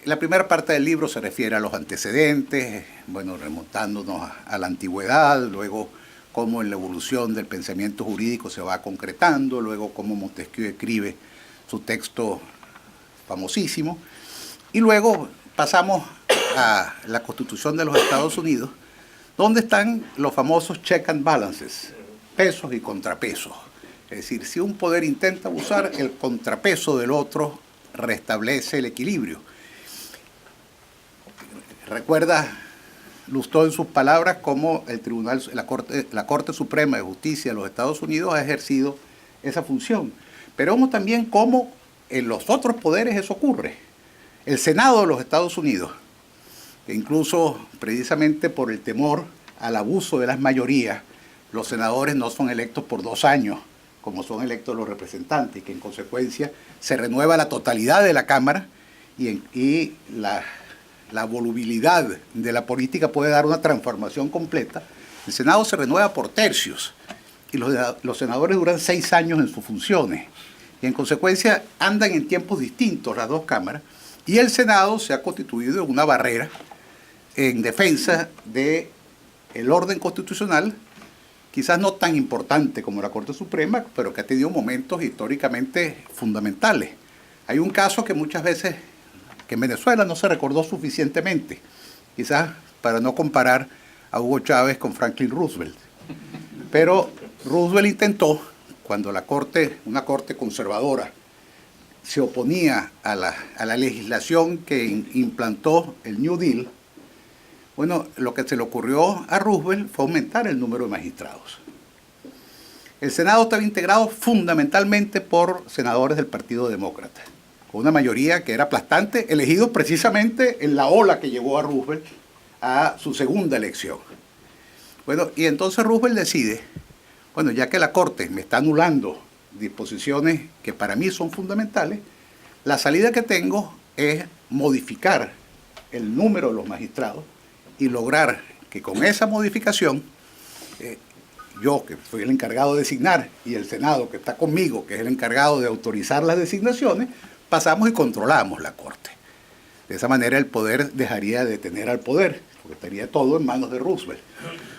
La primera parte del libro se refiere a los antecedentes, bueno, remontándonos a la antigüedad, luego cómo en la evolución del pensamiento jurídico se va concretando, luego cómo Montesquieu escribe su texto famosísimo, y luego pasamos a la Constitución de los Estados Unidos, donde están los famosos check and balances, pesos y contrapesos. Es decir, si un poder intenta abusar, el contrapeso del otro restablece el equilibrio. Recuerda Lustó en sus palabras cómo la Corte Suprema de Justicia de los Estados Unidos ha ejercido esa función. Pero vemos también cómo en los otros poderes eso ocurre. El Senado de los Estados Unidos, que incluso precisamente por el temor al abuso de las mayorías, los senadores no son electos por 2 años, como son electos los representantes, y que en consecuencia se renueva la totalidad de la Cámara y la volubilidad de la política puede dar una transformación completa. El Senado se renueva por tercios y los senadores duran 6 años en sus funciones y en consecuencia andan en tiempos distintos las dos cámaras, y el Senado se ha constituido en una barrera en defensa del orden constitucional, quizás no tan importante como la Corte Suprema, pero que ha tenido momentos históricamente fundamentales. Hay un caso que muchas veces, que en Venezuela no se recordó suficientemente, quizás para no comparar a Hugo Chávez con Franklin Roosevelt. Pero Roosevelt intentó, cuando una corte conservadora se oponía a la legislación que implantó el New Deal, bueno, lo que se le ocurrió a Roosevelt fue aumentar el número de magistrados. El Senado estaba integrado fundamentalmente por senadores del Partido Demócrata, con una mayoría que era aplastante, elegidos precisamente en la ola que llevó a Roosevelt a su segunda elección. Bueno, y entonces Roosevelt decide, bueno, ya que la Corte me está anulando disposiciones que para mí son fundamentales, la salida que tengo es modificar el número de los magistrados y lograr que con esa modificación, yo que soy el encargado de designar y el Senado que está conmigo, que es el encargado de autorizar las designaciones, pasamos y controlamos la Corte. De esa manera el poder dejaría de tener al poder, porque estaría todo en manos de Roosevelt.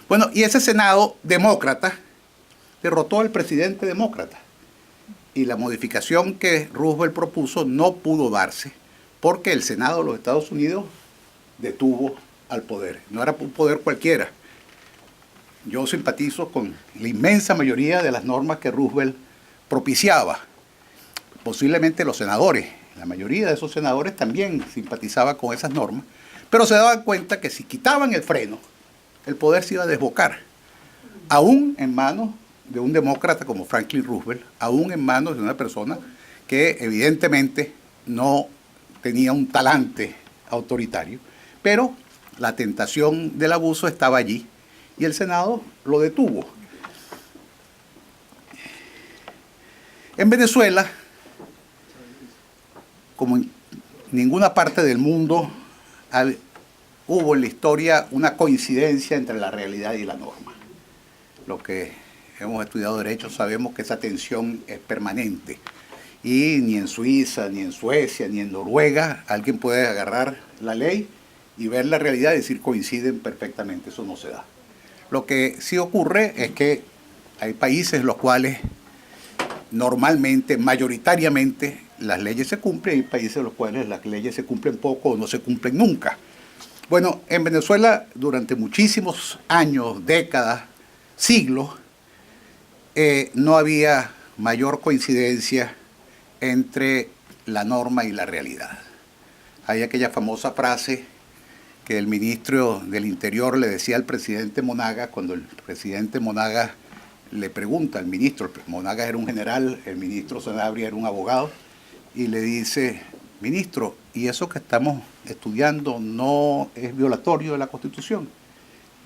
Bueno, y ese Senado demócrata derrotó al presidente demócrata. Y la modificación que Roosevelt propuso no pudo darse porque el Senado de los Estados Unidos detuvo al poder. No era un poder cualquiera. Yo simpatizo con la inmensa mayoría de las normas que Roosevelt propiciaba. Posiblemente los senadores, la mayoría de esos senadores también simpatizaba con esas normas, pero se daban cuenta que si quitaban el freno, el poder se iba a desbocar, aún en manos de un demócrata como Franklin Roosevelt, aún en manos de una persona que evidentemente no tenía un talante autoritario, pero la tentación del abuso estaba allí y el Senado lo detuvo. En Venezuela, como en ninguna parte del mundo, hubo en la historia una coincidencia entre la realidad y la norma. Los que hemos estudiado Derecho sabemos que esa tensión es permanente. Y ni en Suiza, ni en Suecia, ni en Noruega alguien puede agarrar la ley y ver la realidad y decir coinciden perfectamente. Eso no se da. Lo que sí ocurre es que hay países en los cuales normalmente, mayoritariamente, las leyes se cumplen, y hay países en los cuales las leyes se cumplen poco o no se cumplen nunca. Bueno, en Venezuela durante muchísimos años, décadas, siglos, no había mayor coincidencia entre la norma y la realidad. Hay aquella famosa frase que el ministro del Interior le decía al presidente Monagas, cuando el presidente Monagas le pregunta al ministro, Monagas era un general, el ministro Sanabria era un abogado, y le dice, ministro, ¿y eso que estamos estudiando no es violatorio de la Constitución?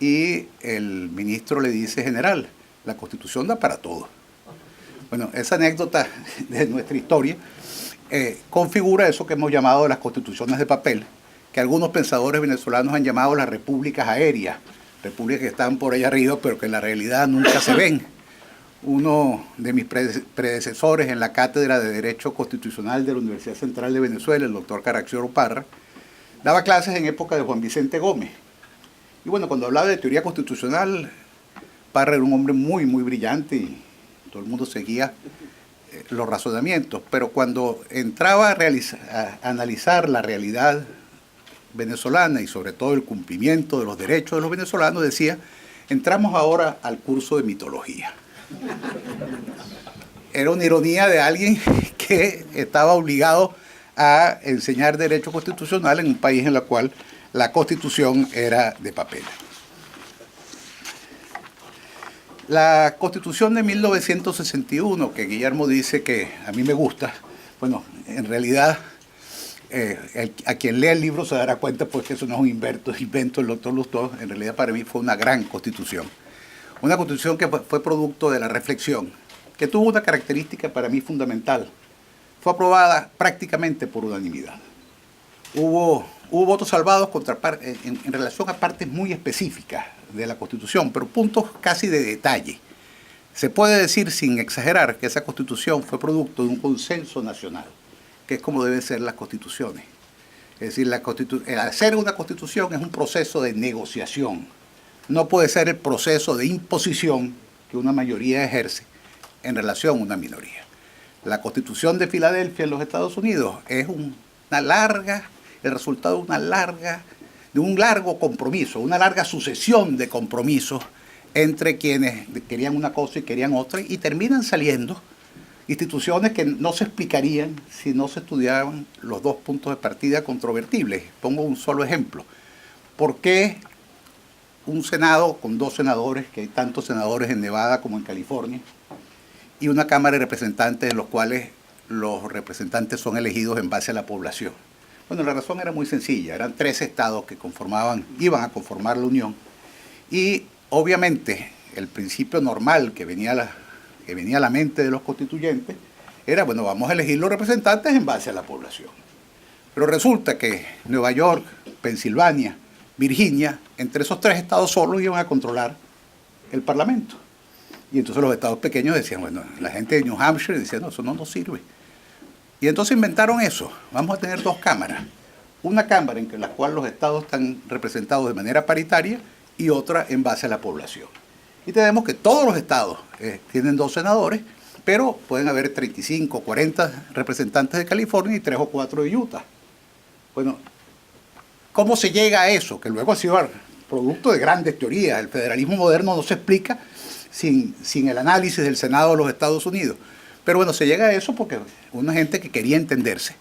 Y el ministro le dice, general, la Constitución da para todo. Bueno, esa anécdota de nuestra historia configura eso que hemos llamado las constituciones de papel, que algunos pensadores venezolanos han llamado las repúblicas aéreas, repúblicas que están por allá arriba, pero que en la realidad nunca se ven. Uno de mis predecesores en la Cátedra de Derecho Constitucional de la Universidad Central de Venezuela, el doctor Caracciolo Parra, daba clases en época de Juan Vicente Gómez. Y bueno, cuando hablaba de teoría constitucional, Parra era un hombre muy, muy brillante y todo el mundo seguía los razonamientos, pero cuando entraba a analizar la realidad venezolana y sobre todo el cumplimiento de los derechos de los venezolanos, decía, entramos ahora al curso de mitología. Era una ironía de alguien que estaba obligado a enseñar derecho constitucional en un país en el cual la Constitución era de papel. La Constitución de 1961, que Guillermo dice que a mí me gusta, bueno, en realidad a quien lea el libro se dará cuenta pues que eso no es un invento del doctor Lustó, en realidad para mí fue una gran Constitución. Una Constitución que fue producto de la reflexión, que tuvo una característica para mí fundamental. Fue aprobada prácticamente por unanimidad. Hubo votos salvados en relación a partes muy específicas de la Constitución, pero puntos casi de detalle. Se puede decir sin exagerar que esa Constitución fue producto de un consenso nacional, que es como deben ser las constituciones. Es decir, hacer una Constitución es un proceso de negociación. No puede ser el proceso de imposición que una mayoría ejerce en relación a una minoría. La Constitución de Filadelfia en los Estados Unidos es el resultado de un largo compromiso, una larga sucesión de compromisos entre quienes querían una cosa y querían otra, y terminan saliendo instituciones que no se explicarían si no se estudiaban los dos puntos de partida controvertibles. Pongo un solo ejemplo. ¿Por qué un Senado con 2 senadores, que hay tantos senadores en Nevada como en California, y una Cámara de Representantes en los cuales los representantes son elegidos en base a la población? Bueno, la razón era muy sencilla. Eran 3 estados que iban a conformar la Unión, y obviamente el principio normal que venía a la mente de los constituyentes era, bueno, vamos a elegir los representantes en base a la población. Pero resulta que Nueva York, Pensilvania, Virginia, entre esos 3 estados solos iban a controlar el Parlamento. Y entonces los estados pequeños decían, bueno, la gente de New Hampshire decía, no, eso no nos sirve. Y entonces inventaron eso. Vamos a tener 2 cámaras. Una cámara en la cual los estados están representados de manera paritaria y otra en base a la población. Y tenemos que todos los estados tienen 2 senadores, pero pueden haber 35, 40 representantes de California y 3 o 4 de Utah. Bueno, ¿cómo se llega a eso? Que luego ha sido producto de grandes teorías. El federalismo moderno no se explica sin el análisis del Senado de los Estados Unidos. Pero bueno, se llega a eso porque una gente que quería entenderse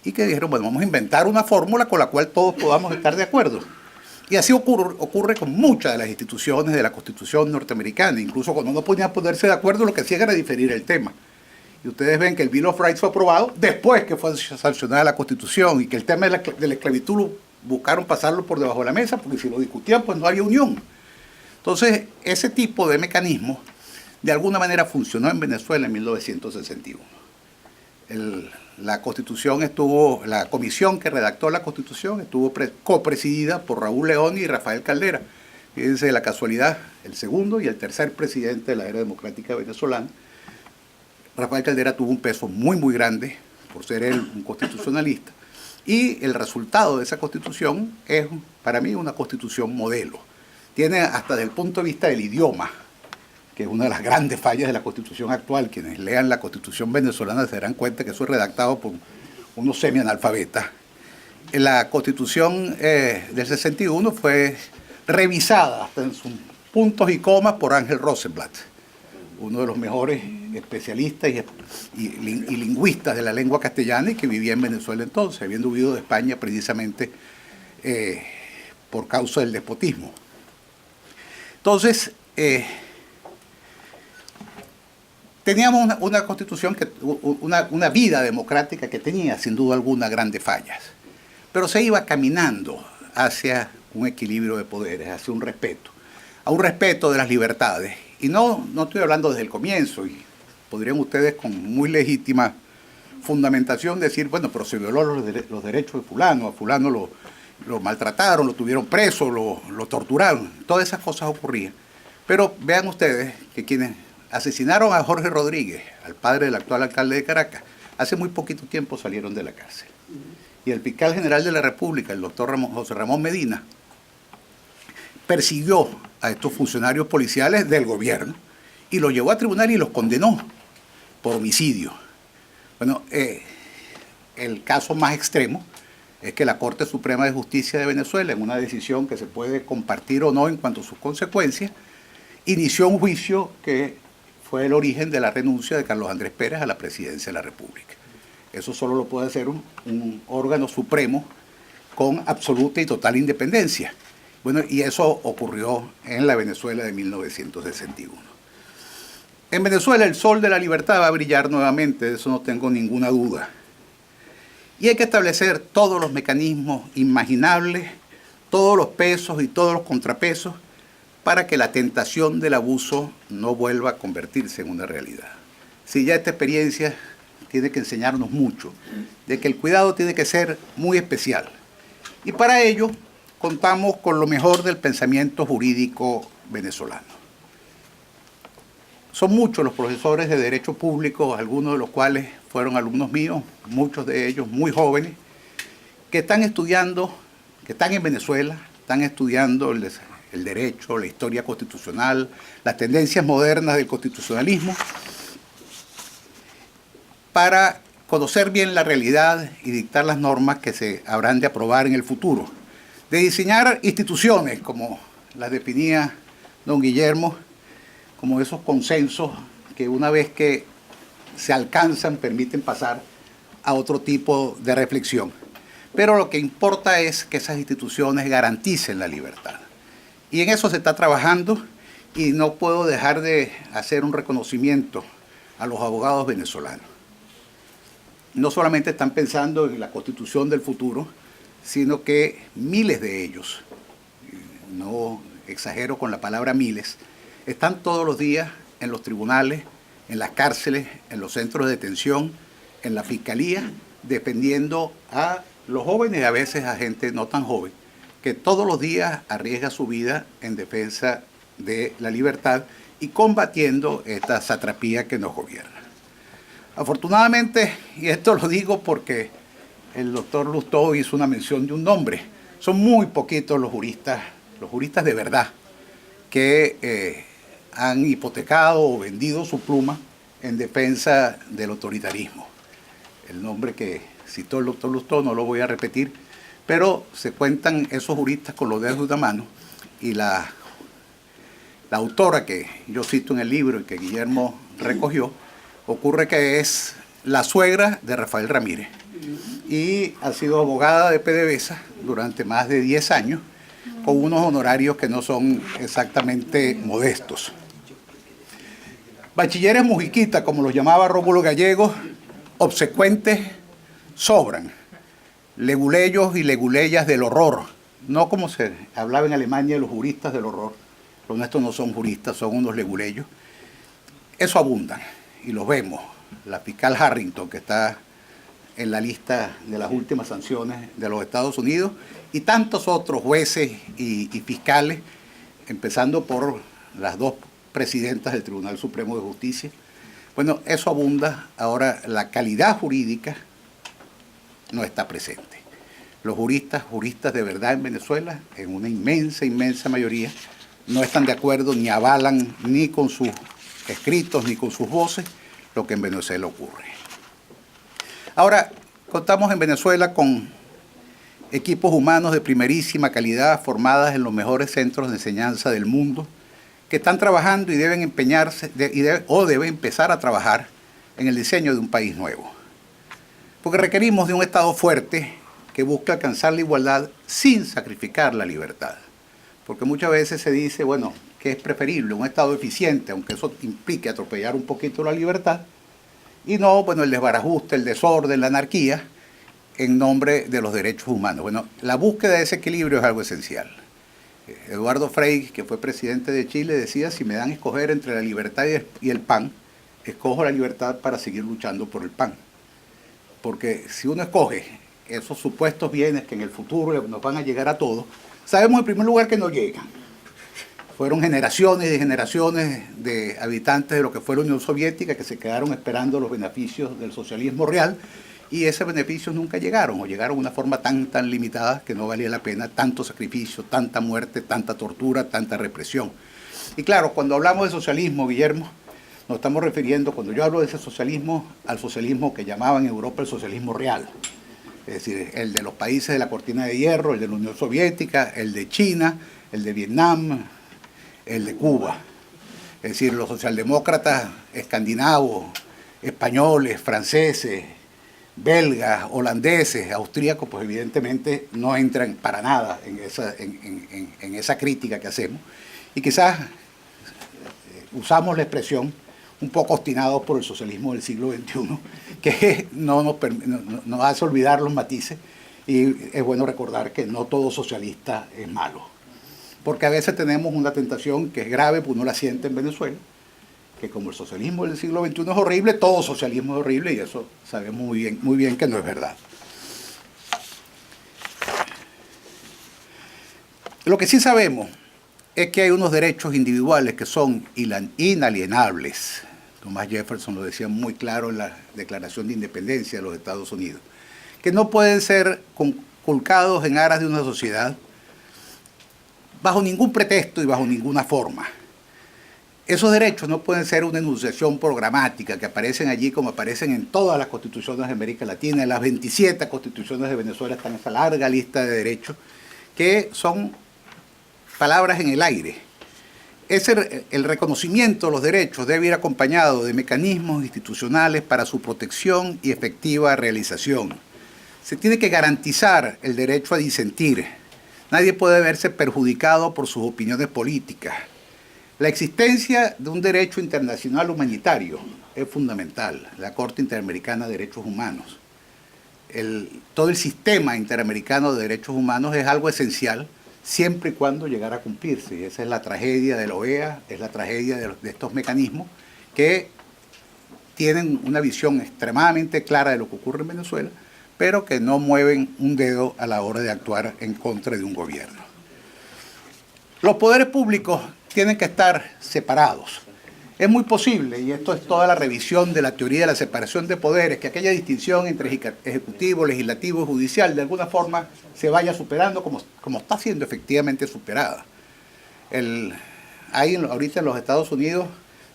y que dijeron, bueno, vamos a inventar una fórmula con la cual todos podamos estar de acuerdo. Y así ocurre con muchas de las instituciones de la Constitución norteamericana. Incluso cuando no podían ponerse de acuerdo, lo que hacían era diferir el tema. Y ustedes ven que el Bill of Rights fue aprobado después que fue sancionada la Constitución, y que el tema de la esclavitud buscaron pasarlo por debajo de la mesa, porque si lo discutían, pues no había unión. Entonces, ese tipo de mecanismo, de alguna manera funcionó en Venezuela en 1961. La comisión que redactó la Constitución estuvo copresidida por Raúl León y Rafael Caldera. Fíjense la casualidad, el segundo y el tercer presidente de la era democrática venezolana. Rafael Caldera tuvo un peso muy, muy grande por ser él un constitucionalista. Y el resultado de esa Constitución es, para mí, una Constitución modelo. Tiene, hasta desde el punto de vista del idioma, que es una de las grandes fallas de la Constitución actual. Quienes lean la Constitución venezolana se darán cuenta que eso es redactado por unos semianalfabetas. La Constitución del 61 fue revisada hasta en sus puntos y comas por Ángel Rosenblatt, uno de los mejores especialistas y lingüistas de la lengua castellana, y que vivía en Venezuela entonces, habiendo huido de España precisamente por causa del despotismo. Entonces, teníamos una constitución, una vida democrática que tenía sin duda alguna grandes fallas, pero se iba caminando hacia un equilibrio de poderes, hacia un respeto, a un respeto de las libertades. Y no estoy hablando desde el comienzo, y podrían ustedes con muy legítima fundamentación decir, bueno, pero se violó los derechos de fulano, a fulano lo maltrataron, lo tuvieron preso, lo torturaron, todas esas cosas ocurrían. Pero vean ustedes que quienes asesinaron a Jorge Rodríguez, al padre del actual alcalde de Caracas, hace muy poquito tiempo salieron de la cárcel. Y el fiscal general de la República, el doctor José Ramón Medina, persiguió a estos funcionarios policiales del gobierno y los llevó a tribunal y los condenó por homicidio. Bueno, el caso más extremo es que la Corte Suprema de Justicia de Venezuela, en una decisión que se puede compartir o no en cuanto a sus consecuencias, inició un juicio que fue el origen de la renuncia de Carlos Andrés Pérez a la presidencia de la República. Eso solo lo puede hacer un órgano supremo con absoluta y total independencia. Bueno, y eso ocurrió en la Venezuela de 1961. En Venezuela el sol de la libertad va a brillar nuevamente, de eso no tengo ninguna duda. Y hay que establecer todos los mecanismos imaginables, todos los pesos y todos los contrapesos, para que la tentación del abuso no vuelva a convertirse en una realidad. Si ya esta experiencia tiene que enseñarnos mucho, de que el cuidado tiene que ser muy especial. Y para ello contamos con lo mejor del pensamiento jurídico venezolano. Son muchos los profesores de Derecho Público, algunos de los cuales fueron alumnos míos, muchos de ellos muy jóvenes, que están estudiando, que están en Venezuela, están estudiando el derecho, la historia constitucional, las tendencias modernas del constitucionalismo. para conocer bien la realidad y dictar las normas que se habrán de aprobar en el futuro, de diseñar instituciones como las definía don Guillermo, como esos consensos que una vez que se alcanzan permiten pasar a otro tipo de reflexión. Pero lo que importa es que esas instituciones garanticen la libertad. Y en eso se está trabajando y no puedo dejar de hacer un reconocimiento a los abogados venezolanos. No solamente están pensando en la constitución del futuro, sino que miles de ellos, no exagero con la palabra miles, están todos los días en los tribunales, en las cárceles, en los centros de detención, en la fiscalía, defendiendo a los jóvenes y a veces a gente no tan joven, que todos los días arriesga su vida en defensa de la libertad y combatiendo esta satrapía que nos gobierna. Afortunadamente, y esto lo digo porque el doctor Lustó hizo una mención de un nombre, son muy poquitos los juristas de verdad, que han hipotecado o vendido su pluma en defensa del autoritarismo. El nombre que citó el doctor Lustó no lo voy a repetir, pero se cuentan esos juristas con los dedos de una mano, y la autora que yo cito en el libro y que Guillermo recogió, ocurre que es la suegra de Rafael Ramírez y ha sido abogada de PDVSA durante más de 10 años, con unos honorarios que no son exactamente modestos. Bachilleres mujiquitas, como los llamaba Rómulo Gallegos, obsecuentes, sobran. Leguleyos y leguleyas del horror, no como se hablaba en Alemania de los juristas del horror. Los nuestros no son juristas, son unos leguleyos. Eso abundan y los vemos. La fiscal Harrington, que está en la lista de las últimas sanciones de los Estados Unidos, y tantos otros jueces y fiscales, empezando por las dos presidentas del Tribunal Supremo de Justicia. Bueno, eso abunda. Ahora, la calidad jurídica no está presente. Los juristas de verdad en Venezuela, en una inmensa mayoría, no están de acuerdo ni avalan ni con sus escritos ni con sus voces lo que en Venezuela ocurre. Ahora, contamos en Venezuela con equipos humanos de primerísima calidad formadas en los mejores centros de enseñanza del mundo, que están trabajando y deben empeñarse o deben empezar a trabajar en el diseño de un país nuevo. Porque requerimos de un Estado fuerte que busque alcanzar la igualdad sin sacrificar la libertad. Porque muchas veces se dice, bueno, que es preferible un Estado eficiente, aunque eso implique atropellar un poquito la libertad, y no, bueno, el desbarajuste, el desorden, la anarquía, en nombre de los derechos humanos. Bueno, la búsqueda de ese equilibrio es algo esencial. Eduardo Frei, que fue presidente de Chile, decía, si me dan a escoger entre la libertad y el pan, escojo la libertad para seguir luchando por el pan. Porque si uno escoge esos supuestos bienes que en el futuro nos van a llegar a todos, sabemos en primer lugar que no llegan. Fueron generaciones y generaciones de habitantes de lo que fue la Unión Soviética que se quedaron esperando los beneficios del socialismo real, y esos beneficios nunca llegaron, o llegaron de una forma tan limitada que no valía la pena tanto sacrificio, tanta muerte, tanta tortura, tanta represión. Y claro, cuando hablamos de socialismo, Guillermo, nos estamos refiriendo, cuando yo hablo de ese socialismo, al socialismo que llamaban en Europa el socialismo real. Es decir, el de los países de la cortina de hierro, el de la Unión Soviética, el de China, el de Vietnam, el de Cuba. Es decir, los socialdemócratas escandinavos, españoles, franceses, belgas, holandeses, austríacos, pues evidentemente no entran para nada en esa crítica que hacemos. Y quizás usamos la expresión un poco obstinados por el socialismo del siglo XXI, que no nos hace olvidar los matices, y es bueno recordar que no todo socialista es malo. Porque a veces tenemos una tentación que es grave, pues uno la siente en Venezuela, que como el socialismo del siglo XXI es horrible, todo socialismo es horrible, y eso sabemos muy bien que no es verdad. Lo que sí sabemos es que hay unos derechos individuales que son inalienables. Thomas Jefferson lo decía muy claro en la Declaración de Independencia de los Estados Unidos, que no pueden ser conculcados en aras de una sociedad bajo ningún pretexto y bajo ninguna forma. Esos derechos no pueden ser una enunciación programática que aparecen allí como aparecen en todas las constituciones de América Latina. En las 27 constituciones de Venezuela están esa larga lista de derechos que son palabras en el aire. El reconocimiento de los derechos debe ir acompañado de mecanismos institucionales para su protección y efectiva realización. Se tiene que garantizar el derecho a disentir. Nadie puede verse perjudicado por sus opiniones políticas. La existencia de un derecho internacional humanitario es fundamental. La Corte Interamericana de Derechos Humanos. Todo el sistema interamericano de derechos humanos es algo esencial siempre y cuando llegara a cumplirse. Y esa es la tragedia de la OEA, es la tragedia de estos mecanismos que tienen una visión extremadamente clara de lo que ocurre en Venezuela, pero que no mueven un dedo a la hora de actuar en contra de un gobierno. Los poderes públicos tienen que estar separados. Es muy posible, y esto es toda la revisión de la teoría de la separación de poderes, que aquella distinción entre ejecutivo, legislativo y judicial de alguna forma se vaya superando como está siendo efectivamente superada. Hay ahorita en los Estados Unidos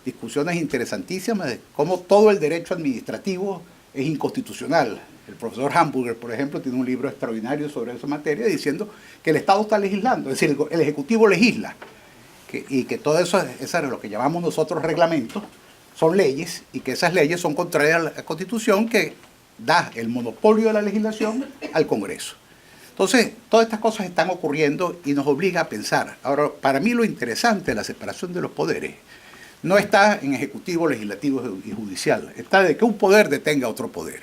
discusiones interesantísimas de cómo todo el derecho administrativo es inconstitucional. El profesor Hamburger, por ejemplo, tiene un libro extraordinario sobre esa materia diciendo que el Estado está legislando, es decir, el Ejecutivo legisla. Y que todo eso es lo que llamamos nosotros reglamentos, son leyes, y que esas leyes son contrarias a la Constitución, que da el monopolio de la legislación al Congreso. Entonces, todas estas cosas están ocurriendo y nos obliga a pensar. Ahora, para mí lo interesante de la separación de los poderes no está en ejecutivo, legislativo y judicial, está de que un poder detenga a otro poder.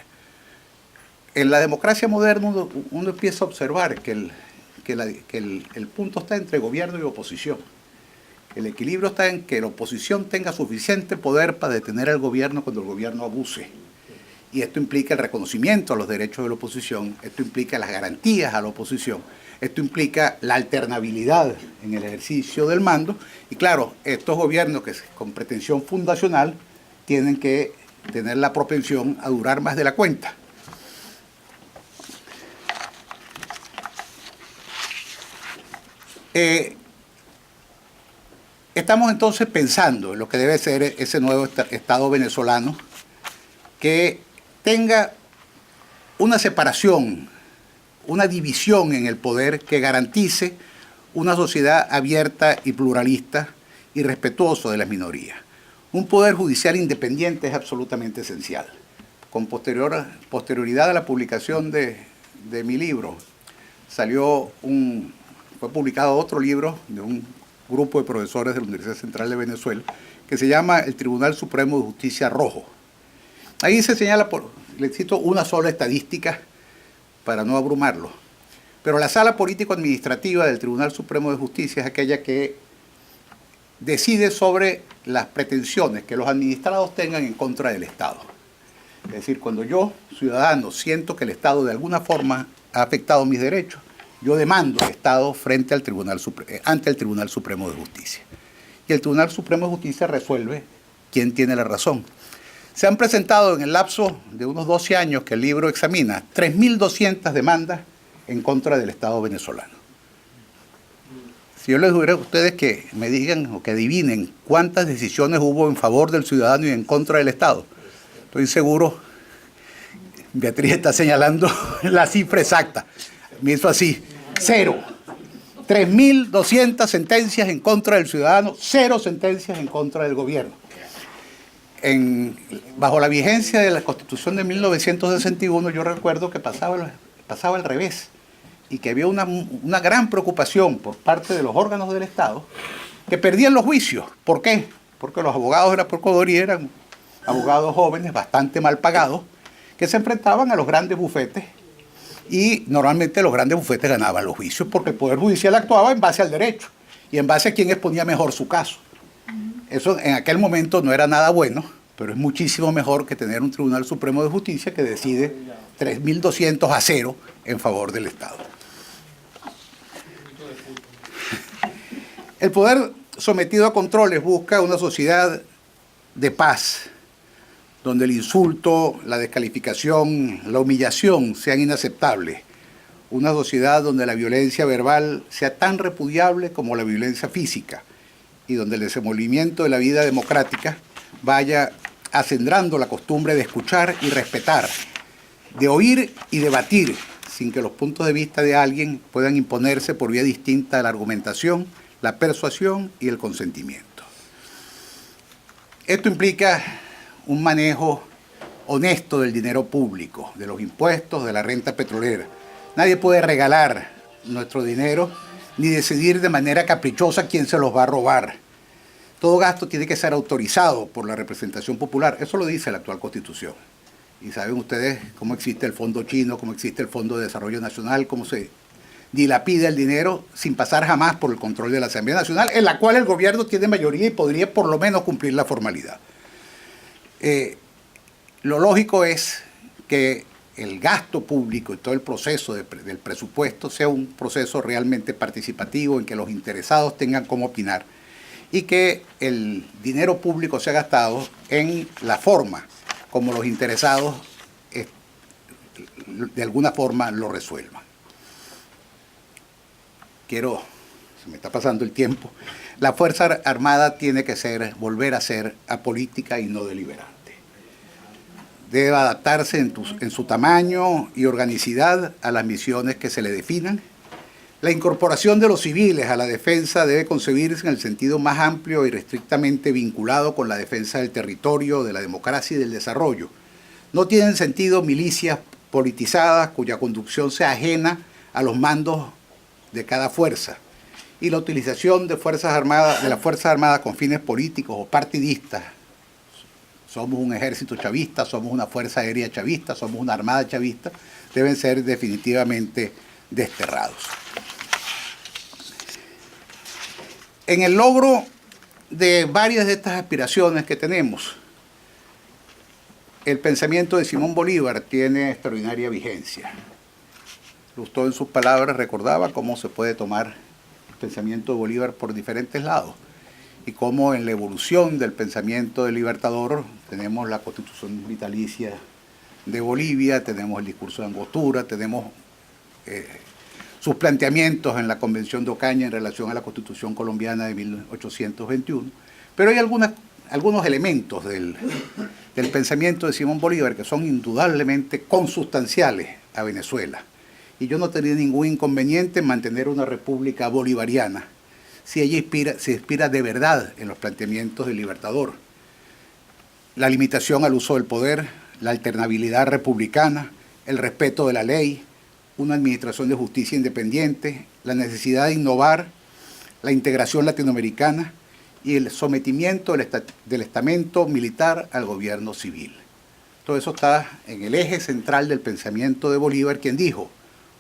En la democracia moderna uno empieza a observar que el punto está entre gobierno y oposición. El equilibrio está en que la oposición tenga suficiente poder para detener al gobierno cuando el gobierno abuse. Y esto implica el reconocimiento a los derechos de la oposición, esto implica las garantías a la oposición, esto implica la alternabilidad en el ejercicio del mando. Y claro, estos gobiernos que con pretensión fundacional tienen que tener la propensión a durar más de la cuenta. Estamos entonces pensando en lo que debe ser ese nuevo Estado venezolano, que tenga una separación, una división en el poder que garantice una sociedad abierta y pluralista y respetuoso de las minorías. Un poder judicial independiente es absolutamente esencial. Con posterioridad a la publicación de mi libro, fue publicado otro libro de un grupo de profesores de la Universidad Central de Venezuela, que se llama el Tribunal Supremo de Justicia Rojo. Ahí se señala, le cito una sola estadística para no abrumarlo, pero la sala político-administrativa del Tribunal Supremo de Justicia es aquella que decide sobre las pretensiones que los administrados tengan en contra del Estado. Es decir, cuando yo, ciudadano, siento que el Estado de alguna forma ha afectado mis derechos, yo demando al Estado ante el Tribunal Supremo de Justicia. Y el Tribunal Supremo de Justicia resuelve quién tiene la razón. Se han presentado en el lapso de unos 12 años que el libro examina 3.200 demandas en contra del Estado venezolano. Si yo les diría a ustedes que me digan o que adivinen cuántas decisiones hubo en favor del ciudadano y en contra del Estado, estoy seguro, Beatriz está señalando la cifra exacta. Me hizo así, 0. 3.200 sentencias en contra del ciudadano, 0 sentencias en contra del gobierno. Bajo la vigencia de la Constitución de 1961, yo recuerdo que pasaba al revés, y que había una gran preocupación por parte de los órganos del Estado que perdían los juicios. ¿Por qué? Porque los abogados de la Procuraduría eran abogados jóvenes bastante mal pagados que se enfrentaban a los grandes bufetes, y normalmente los grandes bufetes ganaban los juicios porque el Poder Judicial actuaba en base al derecho y en base a quién exponía mejor su caso. Eso en aquel momento no era nada bueno, pero es muchísimo mejor que tener un Tribunal Supremo de Justicia que decide 3.200-0 en favor del Estado. El poder sometido a controles busca una sociedad de paz, donde el insulto, la descalificación, la humillación sean inaceptables. Una sociedad donde la violencia verbal sea tan repudiable como la violencia física. y donde el desenvolvimiento de la vida democrática vaya acendrando la costumbre de escuchar y respetar, de oír y debatir, sin que los puntos de vista de alguien puedan imponerse por vía distinta a la argumentación, la persuasión y el consentimiento. Esto implica un manejo honesto del dinero público, de los impuestos, de la renta petrolera. Nadie puede regalar nuestro dinero ni decidir de manera caprichosa quién se los va a robar. Todo gasto tiene que ser autorizado por la representación popular. Eso lo dice la actual Constitución. Y saben ustedes cómo existe el Fondo Chino, cómo existe el Fondo de Desarrollo Nacional, cómo se dilapida el dinero sin pasar jamás por el control de la Asamblea Nacional, en la cual el gobierno tiene mayoría y podría por lo menos cumplir la formalidad. Lo lógico es que el gasto público y todo el proceso del presupuesto sea un proceso realmente participativo en que los interesados tengan cómo opinar y que el dinero público sea gastado en la forma como los interesados de alguna forma lo resuelvan. Se me está pasando el tiempo. La Fuerza Armada tiene que volver a ser apolítica y no deliberante. Debe adaptarse en su tamaño y organicidad a las misiones que se le definan. La incorporación de los civiles a la defensa debe concebirse en el sentido más amplio y estrictamente vinculado con la defensa del territorio, de la democracia y del desarrollo. No tienen sentido milicias politizadas cuya conducción sea ajena a los mandos de cada fuerza. Y la utilización de las Fuerzas Armadas con fines políticos o partidistas. Somos un ejército chavista, somos una fuerza aérea chavista, somos una armada chavista, deben ser definitivamente desterrados. En el logro de varias de estas aspiraciones que tenemos, el pensamiento de Simón Bolívar tiene extraordinaria vigencia. Lustó en sus palabras recordaba cómo se puede tomar el pensamiento de Bolívar por diferentes lados y cómo en la evolución del pensamiento del libertador tenemos la Constitución vitalicia de Bolivia, tenemos el discurso de Angostura, tenemos sus planteamientos en la Convención de Ocaña en relación a la Constitución colombiana de 1821, pero hay algunos elementos del pensamiento de Simón Bolívar que son indudablemente consustanciales a Venezuela. Y yo no tenía ningún inconveniente en mantener una república bolivariana si ella se inspira de verdad en los planteamientos del libertador. La limitación al uso del poder, la alternabilidad republicana, el respeto de la ley, una administración de justicia independiente, la necesidad de innovar, la integración latinoamericana y el sometimiento del estamento militar al gobierno civil. Todo eso está en el eje central del pensamiento de Bolívar, quien dijo: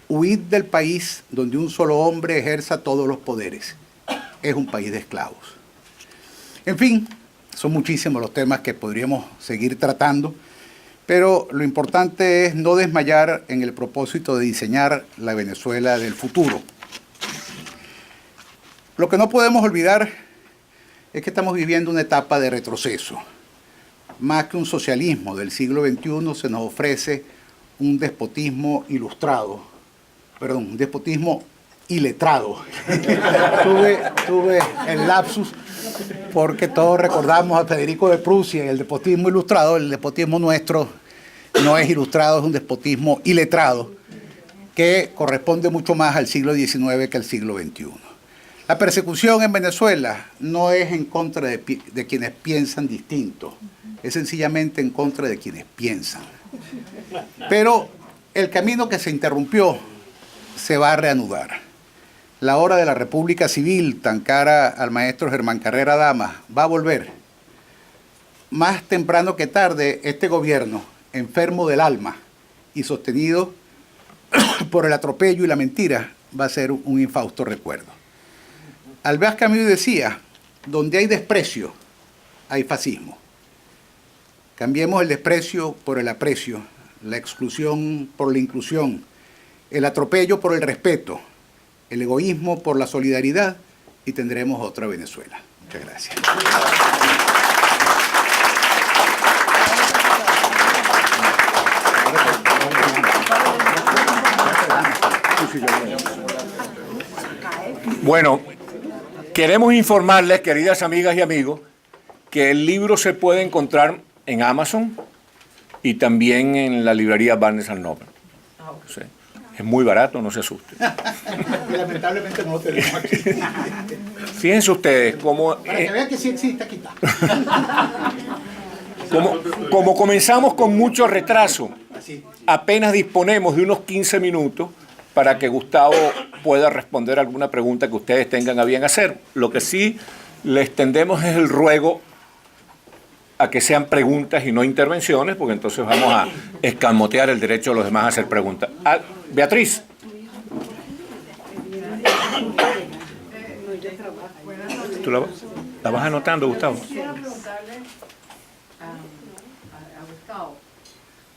huid del país donde un solo hombre ejerza todos los poderes. Es un país de esclavos. En fin, son muchísimos los temas que podríamos seguir tratando, pero lo importante es no desmayar en el propósito de diseñar la Venezuela del futuro. Lo que no podemos olvidar es que estamos viviendo una etapa de retroceso. Más que un socialismo del siglo XXI, se nos ofrece un despotismo un despotismo iletrado. tuve el lapsus porque todos recordamos a Federico de Prusia y el despotismo ilustrado. El despotismo nuestro no es ilustrado, es un despotismo iletrado que corresponde mucho más al siglo XIX que al siglo XXI. La persecución en Venezuela no es en contra de quienes piensan distinto, es sencillamente en contra de quienes piensan. Pero el camino que se interrumpió se va a reanudar. La hora de la República Civil, tan cara al maestro Germán Carrera Damas, va a volver. Más temprano que tarde, este gobierno, enfermo del alma y sostenido por el atropello y la mentira, va a ser un infausto recuerdo. Albert Camus decía: donde hay desprecio, hay fascismo. Cambiemos el desprecio por el aprecio, la exclusión por la inclusión, el atropello por el respeto, el egoísmo por la solidaridad, y tendremos otra Venezuela. Muchas gracias. Bueno, Queremos informarles, queridas amigas y amigos, que el libro se puede encontrar en Amazon y también en la librería Barnes & Noble. Sí. Es muy barato, no se asusten. Lamentablemente no lo tenemos aquí. Fíjense ustedes cómo... Para que vean que sí existe, aquí está. Como comenzamos con mucho retraso, apenas disponemos de unos 15 minutos para que Gustavo pueda responder alguna pregunta que ustedes tengan a bien hacer. Lo que sí les extendemos es el ruego a que sean preguntas y no intervenciones, porque entonces vamos a escamotear el derecho de los demás a hacer preguntas. Beatriz. ¿Tú la vas anotando, Gustavo? Quisiera preguntarle a Gustavo,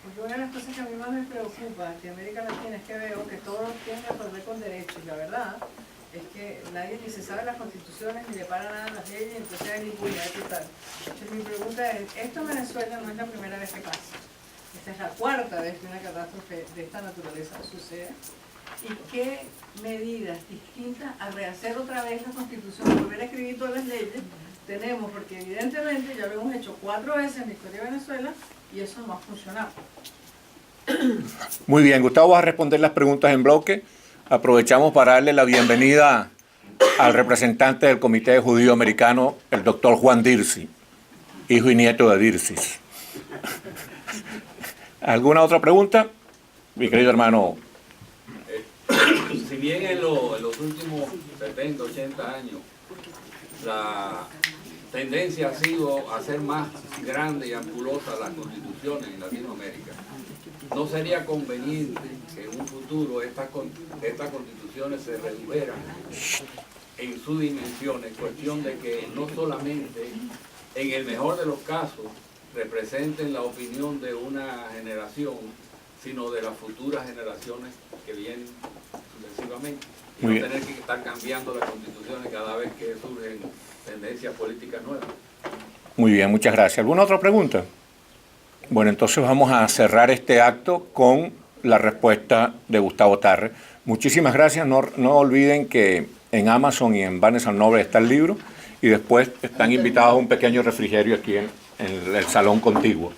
porque una de las cosas que a mí más me preocupa de América Latina es que veo que todos tienen que perder con derechos. La verdad es que nadie ni se sabe las constituciones ni le para nada a las leyes, entonces hay impunidad total. Entonces mi pregunta es, esto en Venezuela no es la primera vez que pasa. Esta es la cuarta vez que una catástrofe de esta naturaleza sucede. ¿Y qué medidas distintas a rehacer otra vez la Constitución, volver a escribir todas las leyes, tenemos? Porque evidentemente ya lo hemos hecho 4 veces en la historia de Venezuela y eso no ha funcionado. Muy bien, Gustavo va a responder las preguntas en bloque. Aprovechamos para darle la bienvenida al representante del Comité Judío Americano, el doctor Juan Dirsi, hijo y nieto de Dirsis. ¿Alguna otra pregunta? Mi querido hermano. Si bien en los últimos 70, 80 años la tendencia ha sido a hacer más grande y ampulosa las constituciones en Latinoamérica, ¿no sería conveniente que en un futuro estas constituciones se redujeran en sus dimensiones, cuestión de que no solamente, en el mejor de los casos, representen la opinión de una generación, sino de las futuras generaciones que vienen sucesivamente? Y no tener que estar cambiando las constituciones cada vez que surgen tendencias políticas nuevas. Muy bien, muchas gracias. ¿Alguna otra pregunta? Bueno, entonces vamos a cerrar este acto con la respuesta de Gustavo Tarre. Muchísimas gracias. No olviden que en Amazon y en Barnes & Noble está el libro y después están invitados a un pequeño refrigerio aquí en el salón contiguo.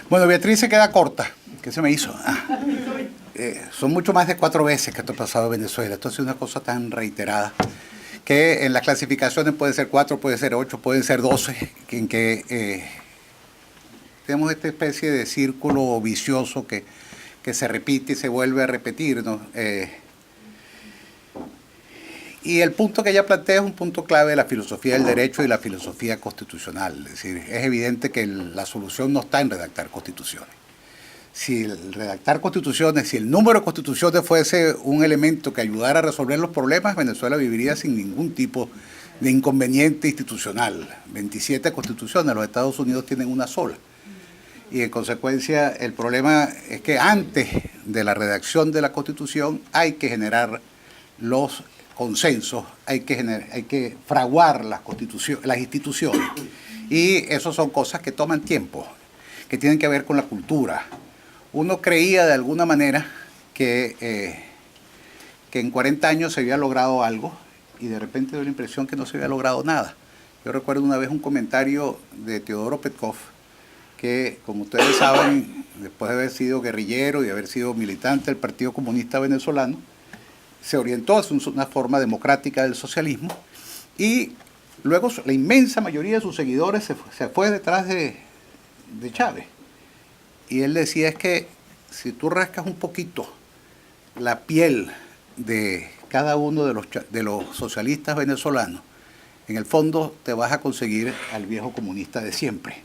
Bueno, Beatriz se queda corta. ¿Qué se me hizo? Son mucho más de 4 veces que esto ha pasado en Venezuela. Esto es una cosa tan reiterada que en las clasificaciones puede ser 4, puede ser 8, pueden ser 12, en que tenemos esta especie de círculo vicioso que se repite y se vuelve a repetir, ¿no? Y el punto que ella plantea es un punto clave de la filosofía del derecho y la filosofía constitucional. Es decir, es evidente que la solución no está en redactar constituciones. Si el redactar constituciones, si el número de constituciones fuese un elemento que ayudara a resolver los problemas, Venezuela viviría sin ningún tipo de inconveniente institucional. 27 constituciones, los Estados Unidos tienen una sola. Y en consecuencia el problema es que antes de la redacción de la Constitución hay que generar los consensos, hay que fraguar las instituciones. Y eso son cosas que toman tiempo, que tienen que ver con la cultura. Uno creía de alguna manera que en 40 años se había logrado algo y de repente dio la impresión que no se había logrado nada. Yo recuerdo una vez un comentario de Teodoro Petkov, que, como ustedes saben, después de haber sido guerrillero y de haber sido militante del Partido Comunista Venezolano, se orientó hacia una forma democrática del socialismo y luego la inmensa mayoría de sus seguidores se fue detrás de Chávez. Y él decía es que si tú rascas un poquito la piel de cada uno de los socialistas venezolanos, en el fondo te vas a conseguir al viejo comunista de siempre.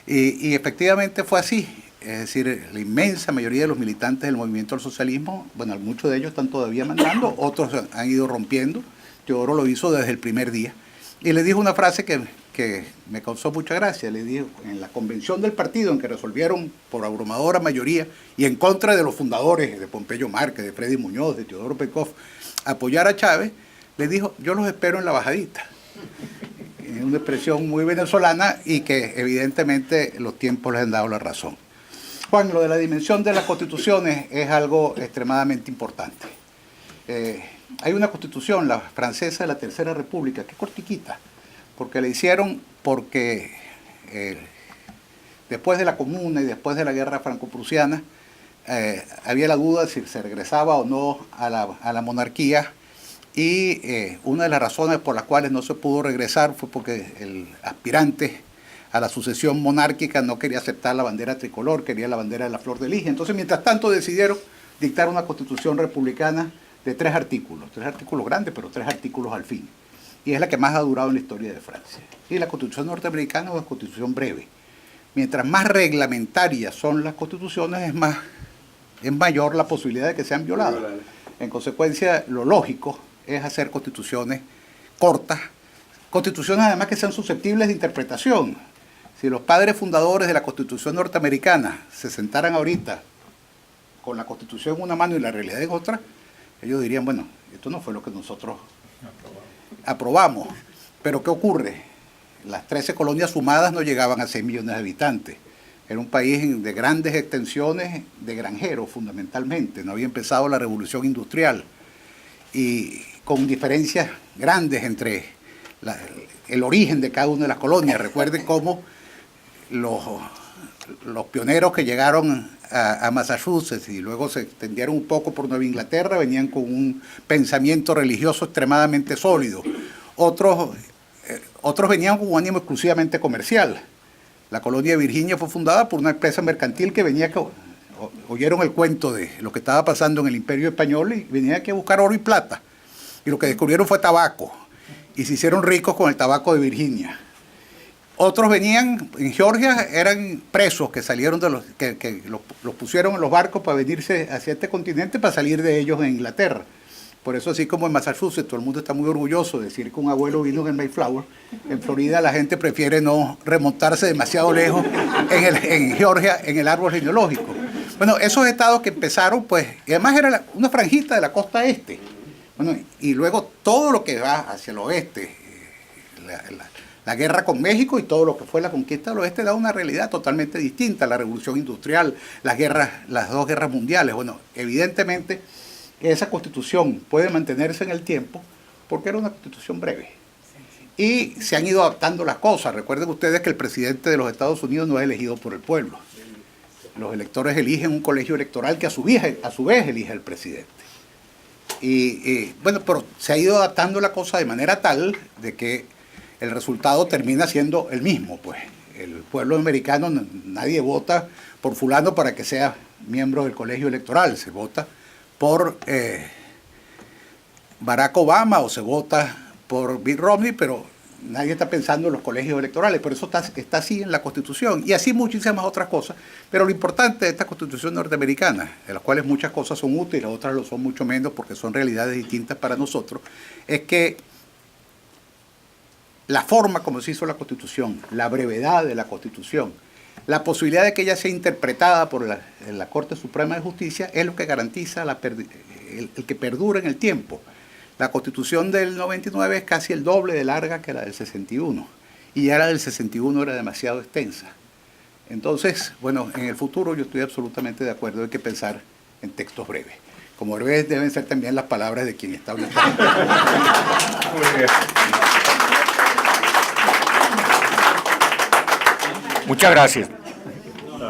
Y efectivamente fue así. Es decir, la inmensa mayoría de los militantes del movimiento del socialismo, bueno, muchos de ellos están todavía mandando, otros han ido rompiendo. Teodoro lo hizo desde el primer día. Y le dijo una frase que me causó mucha gracia. Le dijo, en la convención del partido, en que resolvieron por abrumadora mayoría y en contra de los fundadores, de Pompeyo Márquez, de Freddy Muñoz, de Teodoro Petkov, apoyar a Chávez, le dijo, yo los espero en la bajadita. Es una expresión muy venezolana y que evidentemente los tiempos les han dado la razón. Juan, lo de la dimensión de las constituciones es algo extremadamente importante. Hay una constitución, la francesa de la Tercera República, que es cortiquita, porque la hicieron porque después de la Comuna y después de la Guerra Franco-Prusiana, había la duda de si se regresaba o no a la monarquía, y una de las razones por las cuales no se pudo regresar fue porque el aspirante a la sucesión monárquica no quería aceptar la bandera tricolor, quería la bandera de la flor de lis. Entonces, mientras tanto, decidieron dictar una constitución republicana de 3 artículos grandes, pero 3 artículos al fin. Y es la que más ha durado en la historia de Francia. Y la constitución norteamericana es una constitución breve. Mientras más reglamentarias son las constituciones, es mayor la posibilidad de que sean violadas. En consecuencia, lo lógico es hacer constituciones cortas, constituciones además que sean susceptibles de interpretación. Si los padres fundadores de la Constitución norteamericana se sentaran ahorita con la Constitución en una mano y la realidad en otra, ellos dirían, bueno, esto no fue lo que nosotros aprobamos. Pero ¿qué ocurre? Las 13 colonias sumadas no llegaban a 6 millones de habitantes. Era un país de grandes extensiones de granjeros, fundamentalmente. No había empezado la revolución industrial. Y con diferencias grandes entre el origen de cada una de las colonias. Recuerden cómo los pioneros que llegaron a Massachusetts y luego se extendieron un poco por Nueva Inglaterra venían con un pensamiento religioso extremadamente sólido. Otros venían con un ánimo exclusivamente comercial. La colonia de Virginia fue fundada por una empresa mercantil que venía, oyeron el cuento de lo que estaba pasando en el Imperio Español y venían aquí a buscar oro y plata. Y lo que descubrieron fue tabaco. Y se hicieron ricos con el tabaco de Virginia. Otros venían, en Georgia, eran presos que salieron que los pusieron en los barcos para venirse hacia este continente para salir de ellos en Inglaterra. Por eso, así como en Massachusetts, todo el mundo está muy orgulloso de decir que un abuelo vino en el Mayflower, en Florida la gente prefiere no remontarse demasiado lejos en Georgia, en el árbol genealógico. Bueno, esos estados que empezaron, pues, y además era una franjita de la costa este. Bueno, y luego todo lo que va hacia el oeste, la guerra con México y todo lo que fue la conquista del oeste da una realidad totalmente distinta. La revolución industrial, las 2 guerras mundiales. Bueno, evidentemente esa constitución puede mantenerse en el tiempo porque era una constitución breve. Y se han ido adaptando las cosas. Recuerden ustedes que el presidente de los Estados Unidos no es elegido por el pueblo. Los electores eligen un colegio electoral que a su vez elige al presidente. Bueno, pero se ha ido adaptando la cosa de manera tal de que el resultado termina siendo el mismo, pues. El pueblo americano, nadie vota por fulano para que sea miembro del colegio electoral, se vota por Barack Obama o se vota por Mitt Romney, pero nadie está pensando en los colegios electorales, por eso está así en la Constitución, y así muchísimas otras cosas. Pero lo importante de esta Constitución norteamericana, de las cuales muchas cosas son útiles, otras lo son mucho menos porque son realidades distintas para nosotros, es que la forma como se hizo la Constitución, la brevedad de la Constitución, la posibilidad de que ella sea interpretada por la Corte Suprema de Justicia es lo que garantiza el que perdure en el tiempo. La Constitución del 99 es casi el doble de larga que la del 61, y ya la del 61 era demasiado extensa. Entonces, bueno, en el futuro yo estoy absolutamente de acuerdo, hay que pensar en textos breves. Como breves deben ser también las palabras de quien está hablando. Muy bien. Muchas gracias.